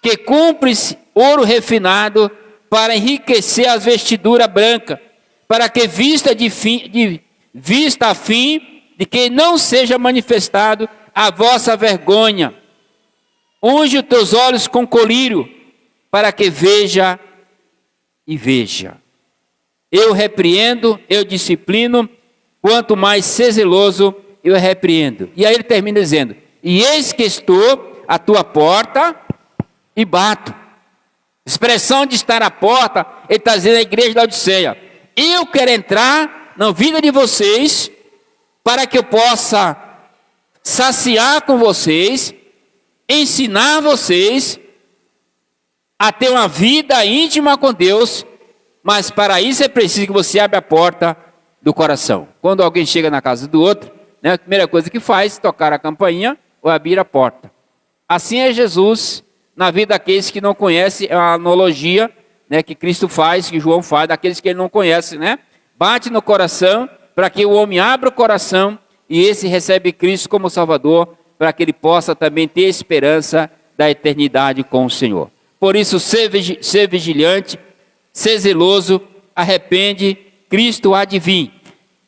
que cumpres ouro refinado para enriquecer as vestiduras brancas, para que vista a fim de que não seja manifestado a vossa vergonha. Unge os teus olhos com colírio, para que veja e veja. Eu repreendo, eu disciplino, quanto mais ser zeloso, eu repreendo. E aí ele termina dizendo: e eis que estou à tua porta e bato. Expressão de estar à porta, ele está dizendo à igreja da Odisseia: eu quero entrar na vida de vocês, para que eu possa saciar com vocês, ensinar vocês a ter uma vida íntima com Deus, mas para isso é preciso que você abra a porta do coração. Quando alguém chega na casa do outro, né, a primeira coisa que faz é tocar a campainha ou abrir a porta. Assim é Jesus na vida daqueles que não conhecem, é uma analogia, né, que Cristo faz, que João faz, daqueles que ele não conhece, né? Bate no coração para que o homem abra o coração e esse recebe Cristo como Salvador, para que ele possa também ter esperança da eternidade com o Senhor. Por isso, ser vigilante, ser zeloso, arrepende, Cristo há de vir.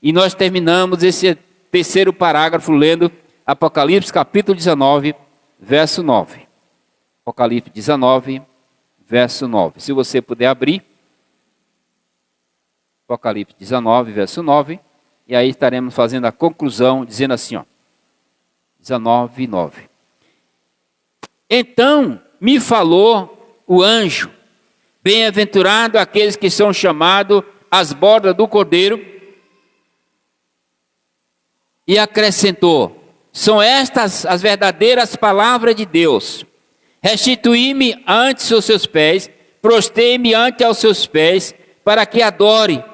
E nós terminamos esse terceiro parágrafo lendo Apocalipse capítulo 19, verso 9. Apocalipse 19, verso 9. Se você puder abrir, Apocalipse 19, verso 9, e aí estaremos fazendo a conclusão, dizendo assim, ó, 19, 9. Então me falou o anjo: bem-aventurado aqueles que são chamados às bordas do Cordeiro, e acrescentou: são estas as verdadeiras palavras de Deus. Restituí-me ante os seus pés, prostei-me ante aos seus pés, para que adore.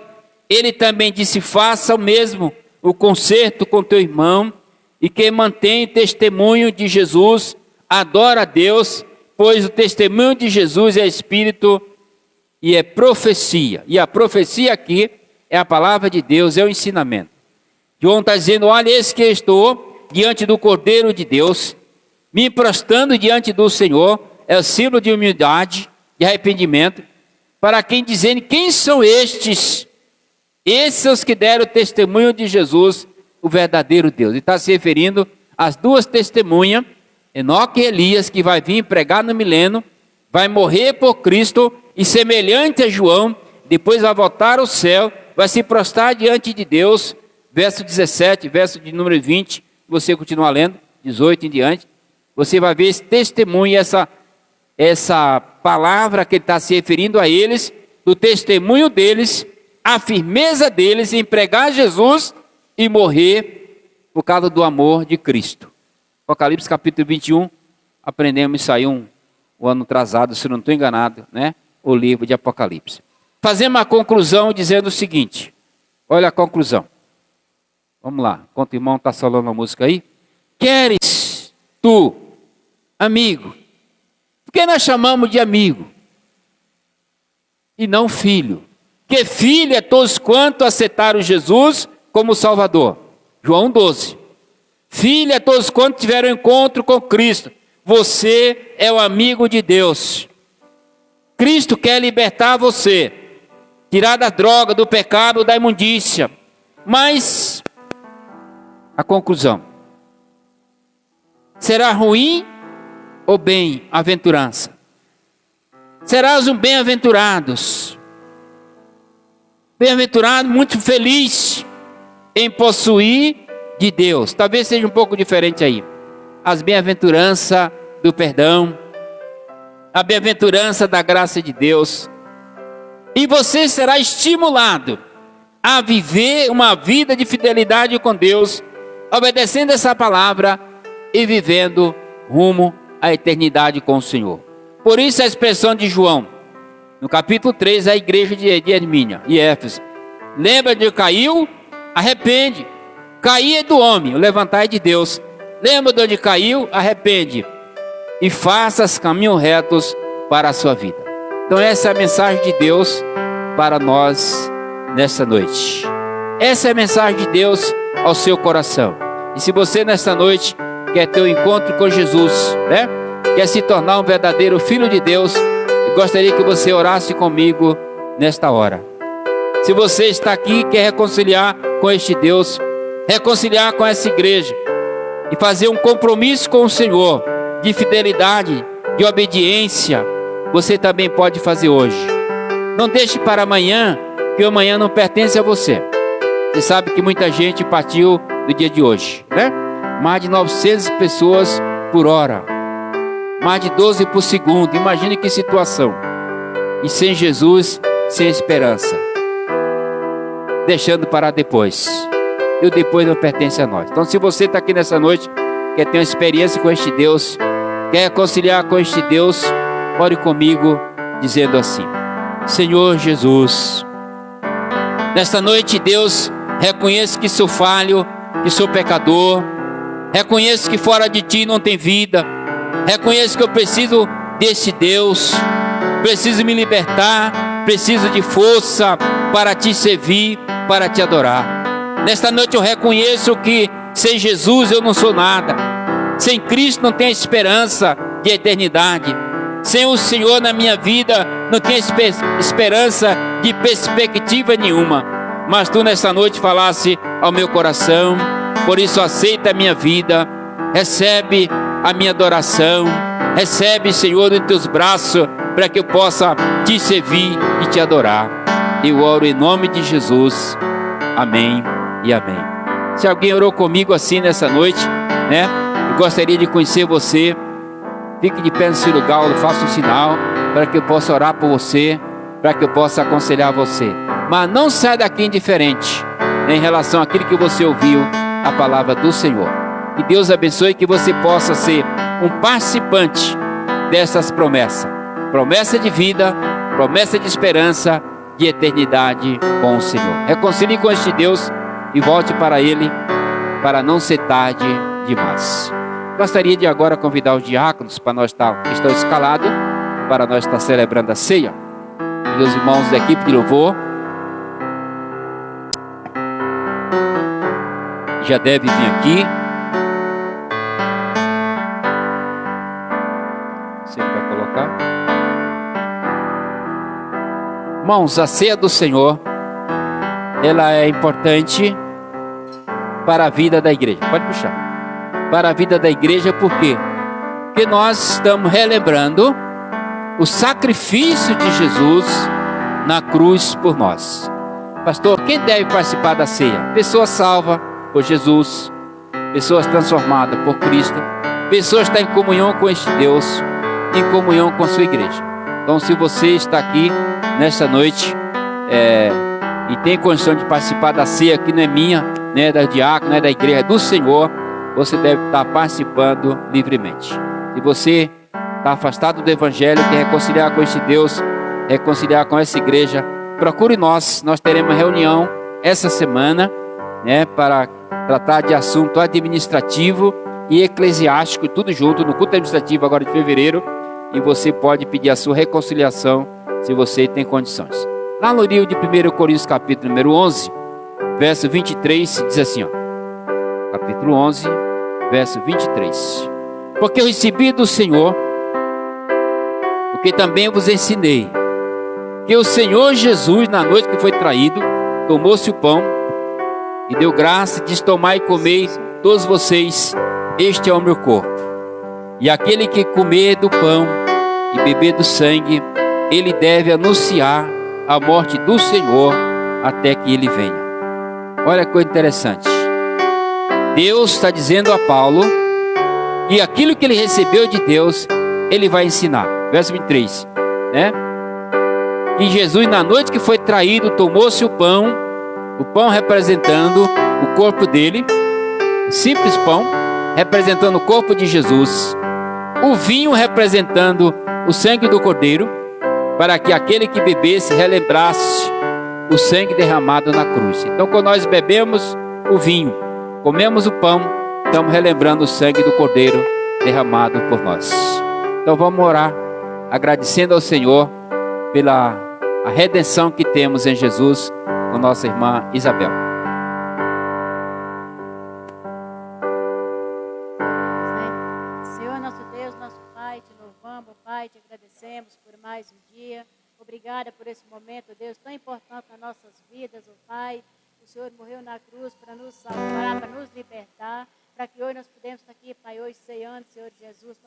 Ele também disse: faça o mesmo, o concerto com teu irmão, e que mantém testemunho de Jesus, adora a Deus, pois o testemunho de Jesus é espírito e é profecia. E a profecia aqui é a palavra de Deus, é o ensinamento. João está dizendo: olha, eis que estou diante do Cordeiro de Deus, me prostrando diante do Senhor, é o símbolo de humildade, de arrependimento, para quem dizendo: quem são estes? Esses são os que deram testemunho de Jesus, o verdadeiro Deus. Ele está se referindo às duas testemunhas, Enoque e Elias, que vai vir pregar no milênio, vai morrer por Cristo, e semelhante a João, depois vai voltar ao céu, vai se prostrar diante de Deus, verso 17, verso de número 20, você continua lendo, 18 em diante, você vai ver esse testemunho, essa palavra que ele está se referindo a eles, do testemunho deles, a firmeza deles em pregar Jesus e morrer por causa do amor de Cristo. Apocalipse capítulo 21, aprendemos isso aí um ano atrasado, se não estou enganado, né? O livro de Apocalipse. Fazemos a conclusão dizendo o seguinte, olha a conclusão. Vamos lá, enquanto o irmão está solando a música aí. Queres tu, amigo? Por que nós chamamos de amigo e não filho? Que filho é todos quanto aceitaram Jesus como Salvador. João 12. Filho é todos quanto tiveram encontro com Cristo. Você é o amigo de Deus. Cristo quer libertar você, tirar da droga, do pecado, da imundícia. Mas a conclusão: será ruim ou bem-aventurança? Serás um bem-aventurados. Bem-aventurado, muito feliz em possuir de Deus. Talvez seja um pouco diferente aí. As bem-aventuranças do perdão, a bem-aventurança da graça de Deus. E você será estimulado a viver uma vida de fidelidade com Deus, obedecendo essa palavra e vivendo rumo à eternidade com o Senhor. Por isso a expressão de João, no capítulo 3, a igreja de Esmirna e Éfeso: lembra de onde caiu? Arrepende. Cair é do homem, o levantar é de Deus. Lembra de onde caiu? Arrepende. E faça os caminhos retos para a sua vida. Então essa é a mensagem de Deus para nós nessa noite. Essa é a mensagem de Deus ao seu coração. E se você nesta noite quer ter um encontro com Jesus, né? Quer se tornar um verdadeiro filho de Deus, eu gostaria que você orasse comigo nesta hora. Se você está aqui e quer reconciliar com este Deus, reconciliar com essa igreja e fazer um compromisso com o Senhor de fidelidade, de obediência, você também pode fazer hoje. Não deixe para amanhã, que o amanhã não pertence a você. Você sabe que muita gente partiu no dia de hoje, né? Mais de 900 pessoas por hora, mais de 12 por segundo. Imagine que situação. E sem Jesus, sem esperança, deixando para depois. E o depois não pertence a nós. Então, se você está aqui nessa noite, quer ter uma experiência com este Deus, quer reconciliar com este Deus, ore comigo dizendo assim: Senhor Jesus, nesta noite, Deus, reconheço que sou falho, que sou pecador, reconheço que fora de Ti não tem vida, reconheço que eu preciso desse Deus, preciso me libertar, preciso de força para Te servir, para Te adorar. Nesta noite eu reconheço que sem Jesus eu não sou nada, sem Cristo não tenho esperança de eternidade, sem o Senhor na minha vida não tenho esperança de perspectiva nenhuma. Mas Tu nesta noite falasse ao meu coração, por isso aceita a minha vida, recebe a minha adoração, recebe, Senhor, em Teus braços, para que eu possa Te servir e Te adorar. Eu oro em nome de Jesus, amém e amém. Se alguém orou comigo assim nessa noite, né? Eu gostaria de conhecer você. Fique de pé no seu lugar, eu faço um sinal para que eu possa orar por você, para que eu possa aconselhar você. Mas não saia daqui indiferente, né, em relação àquilo que você ouviu, a palavra do Senhor. Que Deus abençoe, que você possa ser um participante dessas promessas. Promessa de vida, promessa de esperança, de eternidade com o Senhor. Reconcilie com este Deus e volte para Ele, para não ser tarde demais. Gostaria de agora convidar os diáconos para nós que estão escalados, para nós estar celebrando a ceia. E os irmãos da equipe de louvor já devem vir aqui. Você vai colocar. Irmãos, a ceia do Senhor, ela é importante para a vida da igreja. Pode puxar. Para a vida da igreja, por quê? Porque nós estamos relembrando o sacrifício de Jesus na cruz por nós. Pastor, quem deve participar da ceia? Pessoas salvas por Jesus, pessoas transformadas por Cristo, pessoas que estão em comunhão com este Deus, em comunhão com a sua igreja. Então, se você está aqui nesta noite e tem condição de participar da ceia, que não é minha, não é da diácono, não é da igreja, é do Senhor, você deve estar participando livremente. Se você está afastado do Evangelho, quer reconciliar com este Deus, reconciliar com essa igreja, procure nós. Nós teremos reunião essa semana, né, para tratar de assunto administrativo e eclesiástico, tudo junto, no culto administrativo agora de fevereiro. E você pode pedir a sua reconciliação, se você tem condições. Lá no livro de 1 Coríntios, capítulo número 11, verso 23, diz assim, ó. Capítulo 11, verso 23. Porque eu recebi do Senhor o que também vos ensinei, que o Senhor Jesus, na noite que foi traído, tomou-se o pão e deu graça, diz: tomai e comei todos vocês, este é o meu corpo. E aquele que comer do pão e beber do sangue, ele deve anunciar a morte do Senhor até que ele venha. Olha que coisa interessante. Deus está dizendo a Paulo que aquilo que ele recebeu de Deus, ele vai ensinar. Verso 23, né? Que Jesus, na noite que foi traído, tomou-se o pão representando o corpo dele, simples pão, representando o corpo de Jesus, o vinho representando o sangue do Cordeiro, para que aquele que bebesse relembrasse o sangue derramado na cruz. Então, quando nós bebemos o vinho, comemos o pão, estamos relembrando o sangue do Cordeiro derramado por nós. Então vamos orar, agradecendo ao Senhor pela a redenção que temos em Jesus, com nossa irmã Isabel. mais um dia. Obrigada por esse momento, Deus, tão importante nas nossas vidas, ó Pai. O Senhor morreu na cruz para nos salvar, para nos libertar, para que hoje nós pudemos estar aqui, Pai, hoje ceando, Senhor Jesus,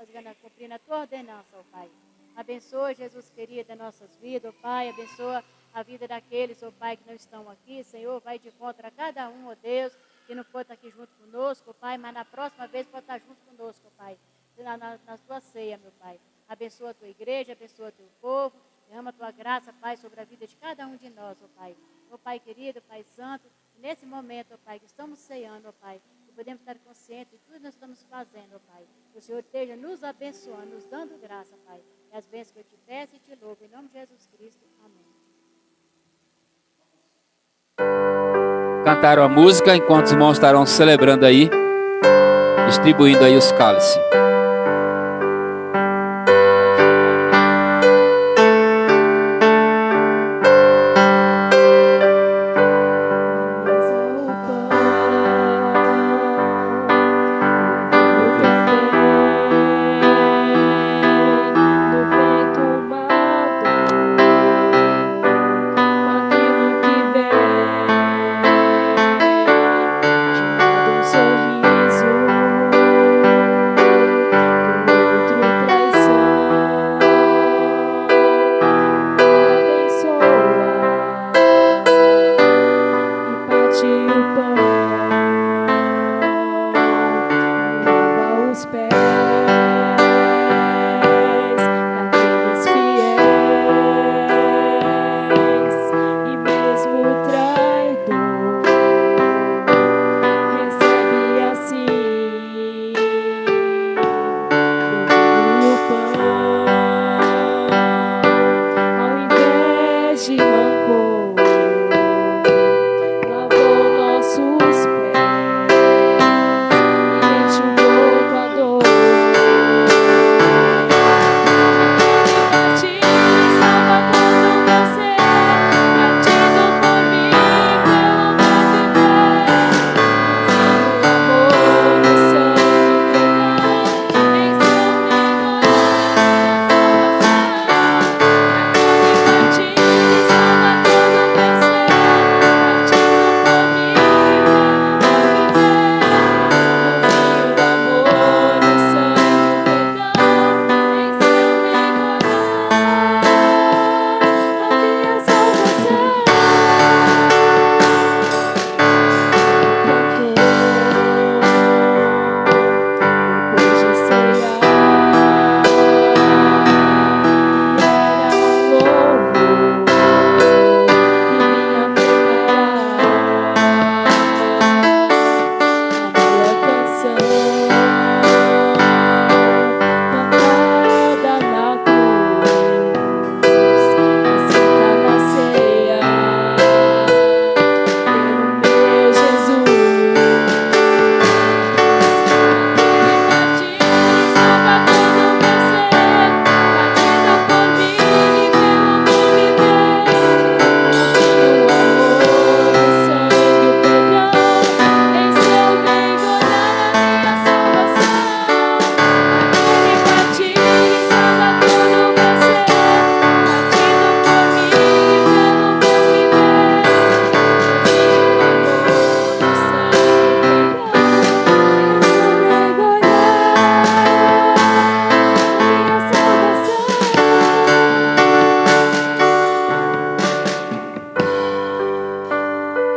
cumprindo a Tua ordenança, ó Pai. Abençoa, Jesus querido, as nossas vidas, ó Pai. Abençoa a vida daqueles, ó Pai, que não estão aqui. Senhor, vai de encontro a cada um, ó Deus, que não pode estar aqui junto conosco, ó Pai, mas na próxima vez pode estar junto conosco, ó Pai, na Tua ceia, meu Pai. Abençoa a Tua igreja, abençoa o Teu povo. Derrama a Tua graça, Pai, sobre a vida de cada um de nós, ó Pai. Ó Pai querido, Pai santo, nesse momento, ó Pai, que estamos ceando, ó Pai, que podemos estar conscientes de tudo que nós estamos fazendo, ó Pai. Que o Senhor esteja nos abençoando, nos dando graça, Pai. E as bênçãos que eu te peço e te louvo, em nome de Jesus Cristo. Amém. Cantaram a música enquanto os irmãos estarão celebrando aí, distribuindo aí os cálices.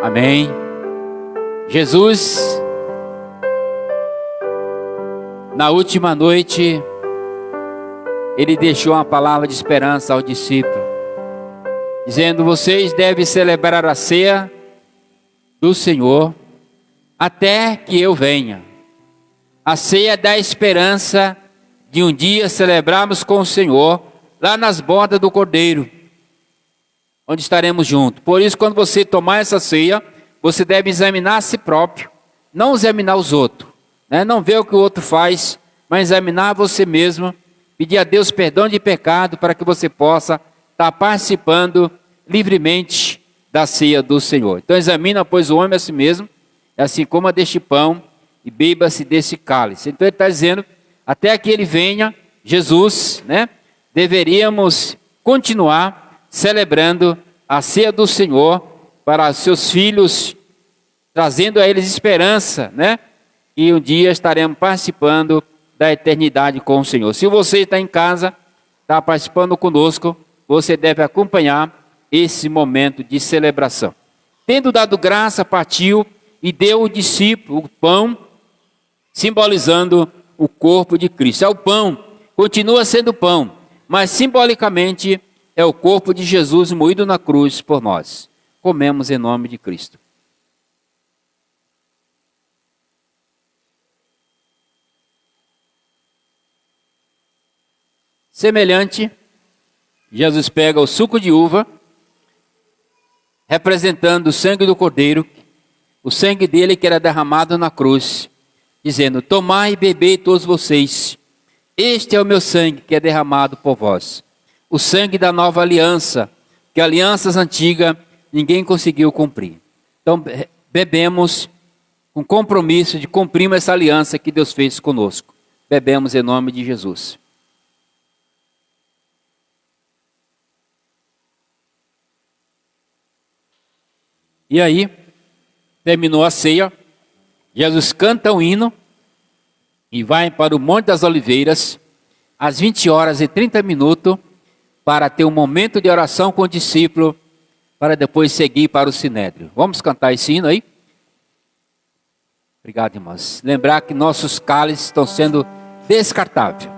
Amém. Jesus, na última noite, Ele deixou uma palavra de esperança aos discípulos, dizendo: vocês devem celebrar a ceia do Senhor até que eu venha. A ceia dá esperança de um dia celebrarmos com o Senhor lá nas bordas do Cordeiro, onde estaremos juntos. Por isso, quando você tomar essa ceia, você deve examinar a si próprio, não examinar os outros, né? Não ver o que o outro faz, mas examinar você mesmo, pedir a Deus perdão de pecado para que você possa estar participando livremente da ceia do Senhor. Então examina, pois, o homem a si mesmo, assim como a deste pão, e beba-se desse cálice. Então ele está dizendo, até que ele venha, Jesus, né? Deveríamos continuar celebrando a ceia do Senhor para seus filhos, trazendo a eles esperança, né? E um dia estaremos participando da eternidade com o Senhor. Se você está em casa, está participando conosco, você deve acompanhar esse momento de celebração. Tendo dado graça, partiu e deu ao discípulo o pão, simbolizando o corpo de Cristo. É o pão, continua sendo pão, mas simbolicamente é o corpo de Jesus moído na cruz por nós. Comemos em nome de Cristo. Semelhante, Jesus pega o suco de uva, representando o sangue do Cordeiro, o sangue dele que era derramado na cruz, dizendo: tomai e bebei todos vocês, este é o meu sangue que é derramado por vós. O sangue da nova aliança, que alianças antigas ninguém conseguiu cumprir. Então bebemos com compromisso de cumprirmos essa aliança que Deus fez conosco. Bebemos em nome de Jesus. E aí, terminou a ceia, Jesus canta um hino e vai para o Monte das Oliveiras, às 20h30, para ter um momento de oração com o discípulo, para depois seguir para o Sinédrio. Vamos cantar esse hino aí? Obrigado, irmãos. Lembrar que nossos cálices estão sendo descartáveis,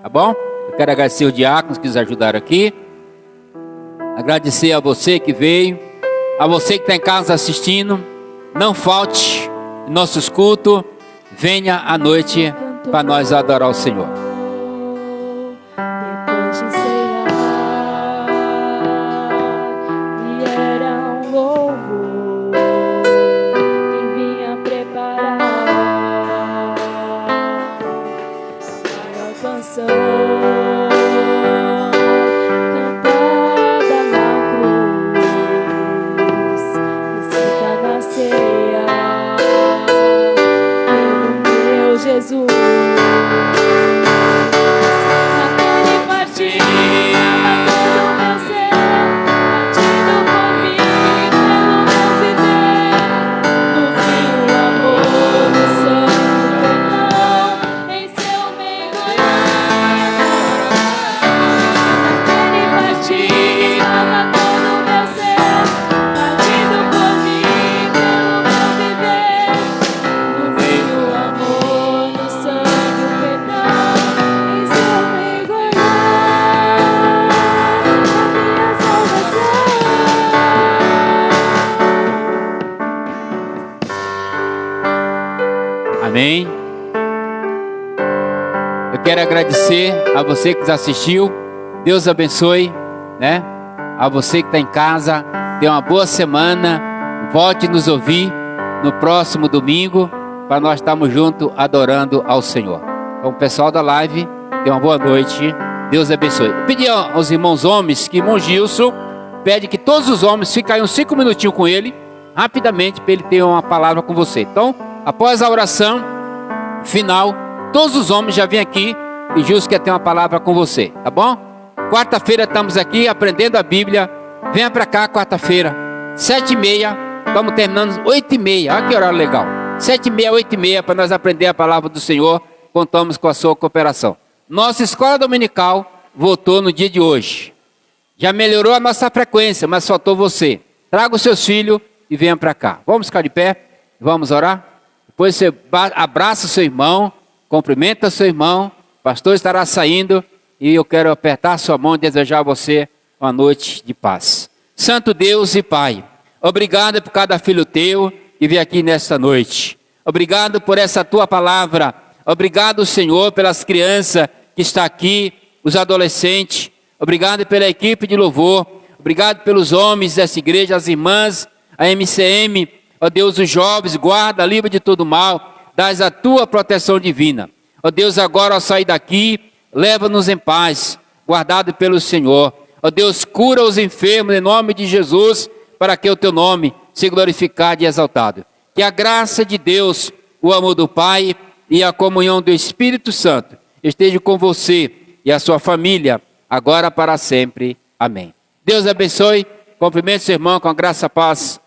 tá bom? Eu quero agradecer os diáconos que nos ajudaram aqui, agradecer a você que veio, a você que está em casa assistindo. Não falte nossos cultos, venha à noite para nós adorar o Senhor. Depois de cear, e era um louvor que vinha preparar para a canção cantada na cruz, escrita na ceia pelo meu Jesus. Naquele partir, estava todo o meu ser, partido por mim, pelo meu viver. No fim, o amor do sangue, perdão, em seu meio olhar. Naquele partir, estava todo o meu ser, partido por mim, pelo meu viver. No fim, o amor do sangue, perdão, em seu meio olhar. A minha salvação. Amém? Eu quero agradecer a você que nos assistiu. Deus abençoe, né? A você que está em casa, tenha uma boa semana. Volte nos ouvir no próximo domingo, para nós estarmos juntos adorando ao Senhor. Então, pessoal da live, tenha uma boa noite. Deus abençoe. Eu pedi aos irmãos homens que irmão Gilson pede que todos os homens fiquem aí uns 5 minutinhos com ele, rapidamente, para ele ter uma palavra com você. Então, após a oração final, todos os homens já vêm aqui e Gilson quer ter uma palavra com você, tá bom? Quarta-feira estamos aqui aprendendo a Bíblia. Venha para cá quarta-feira, 7h30, estamos terminando 8h30, olha que horário legal. 7h30, 8h30, para nós aprender a palavra do Senhor. Contamos com a sua cooperação. Nossa escola dominical voltou no dia de hoje. Já melhorou a nossa frequência, mas faltou você. Traga os seus filhos e venha para cá. Vamos ficar de pé? Vamos orar? Depois você abraça o seu irmão, cumprimenta o seu irmão. O pastor estará saindo e eu quero apertar a sua mão e desejar a você uma noite de paz. Santo Deus e Pai, obrigado por cada filho teu que veio aqui nesta noite. Obrigado por essa tua palavra. Obrigado, Senhor, pelas crianças que estão aqui, os adolescentes. Obrigado pela equipe de louvor. Obrigado pelos homens dessa igreja, as irmãs, a MCM. Ó Deus, os jovens, guarda, livra de todo mal. Dás a tua proteção divina. Ó Deus, agora ao sair daqui, leva-nos em paz, guardado pelo Senhor. Ó Deus, cura os enfermos em nome de Jesus, para que o teu nome seja glorificado e exaltado. Que a graça de Deus, o amor do Pai e a comunhão do Espírito Santo esteja com você e a sua família, agora para sempre. Amém. Deus abençoe. Cumprimente seu irmão com a graça e a paz.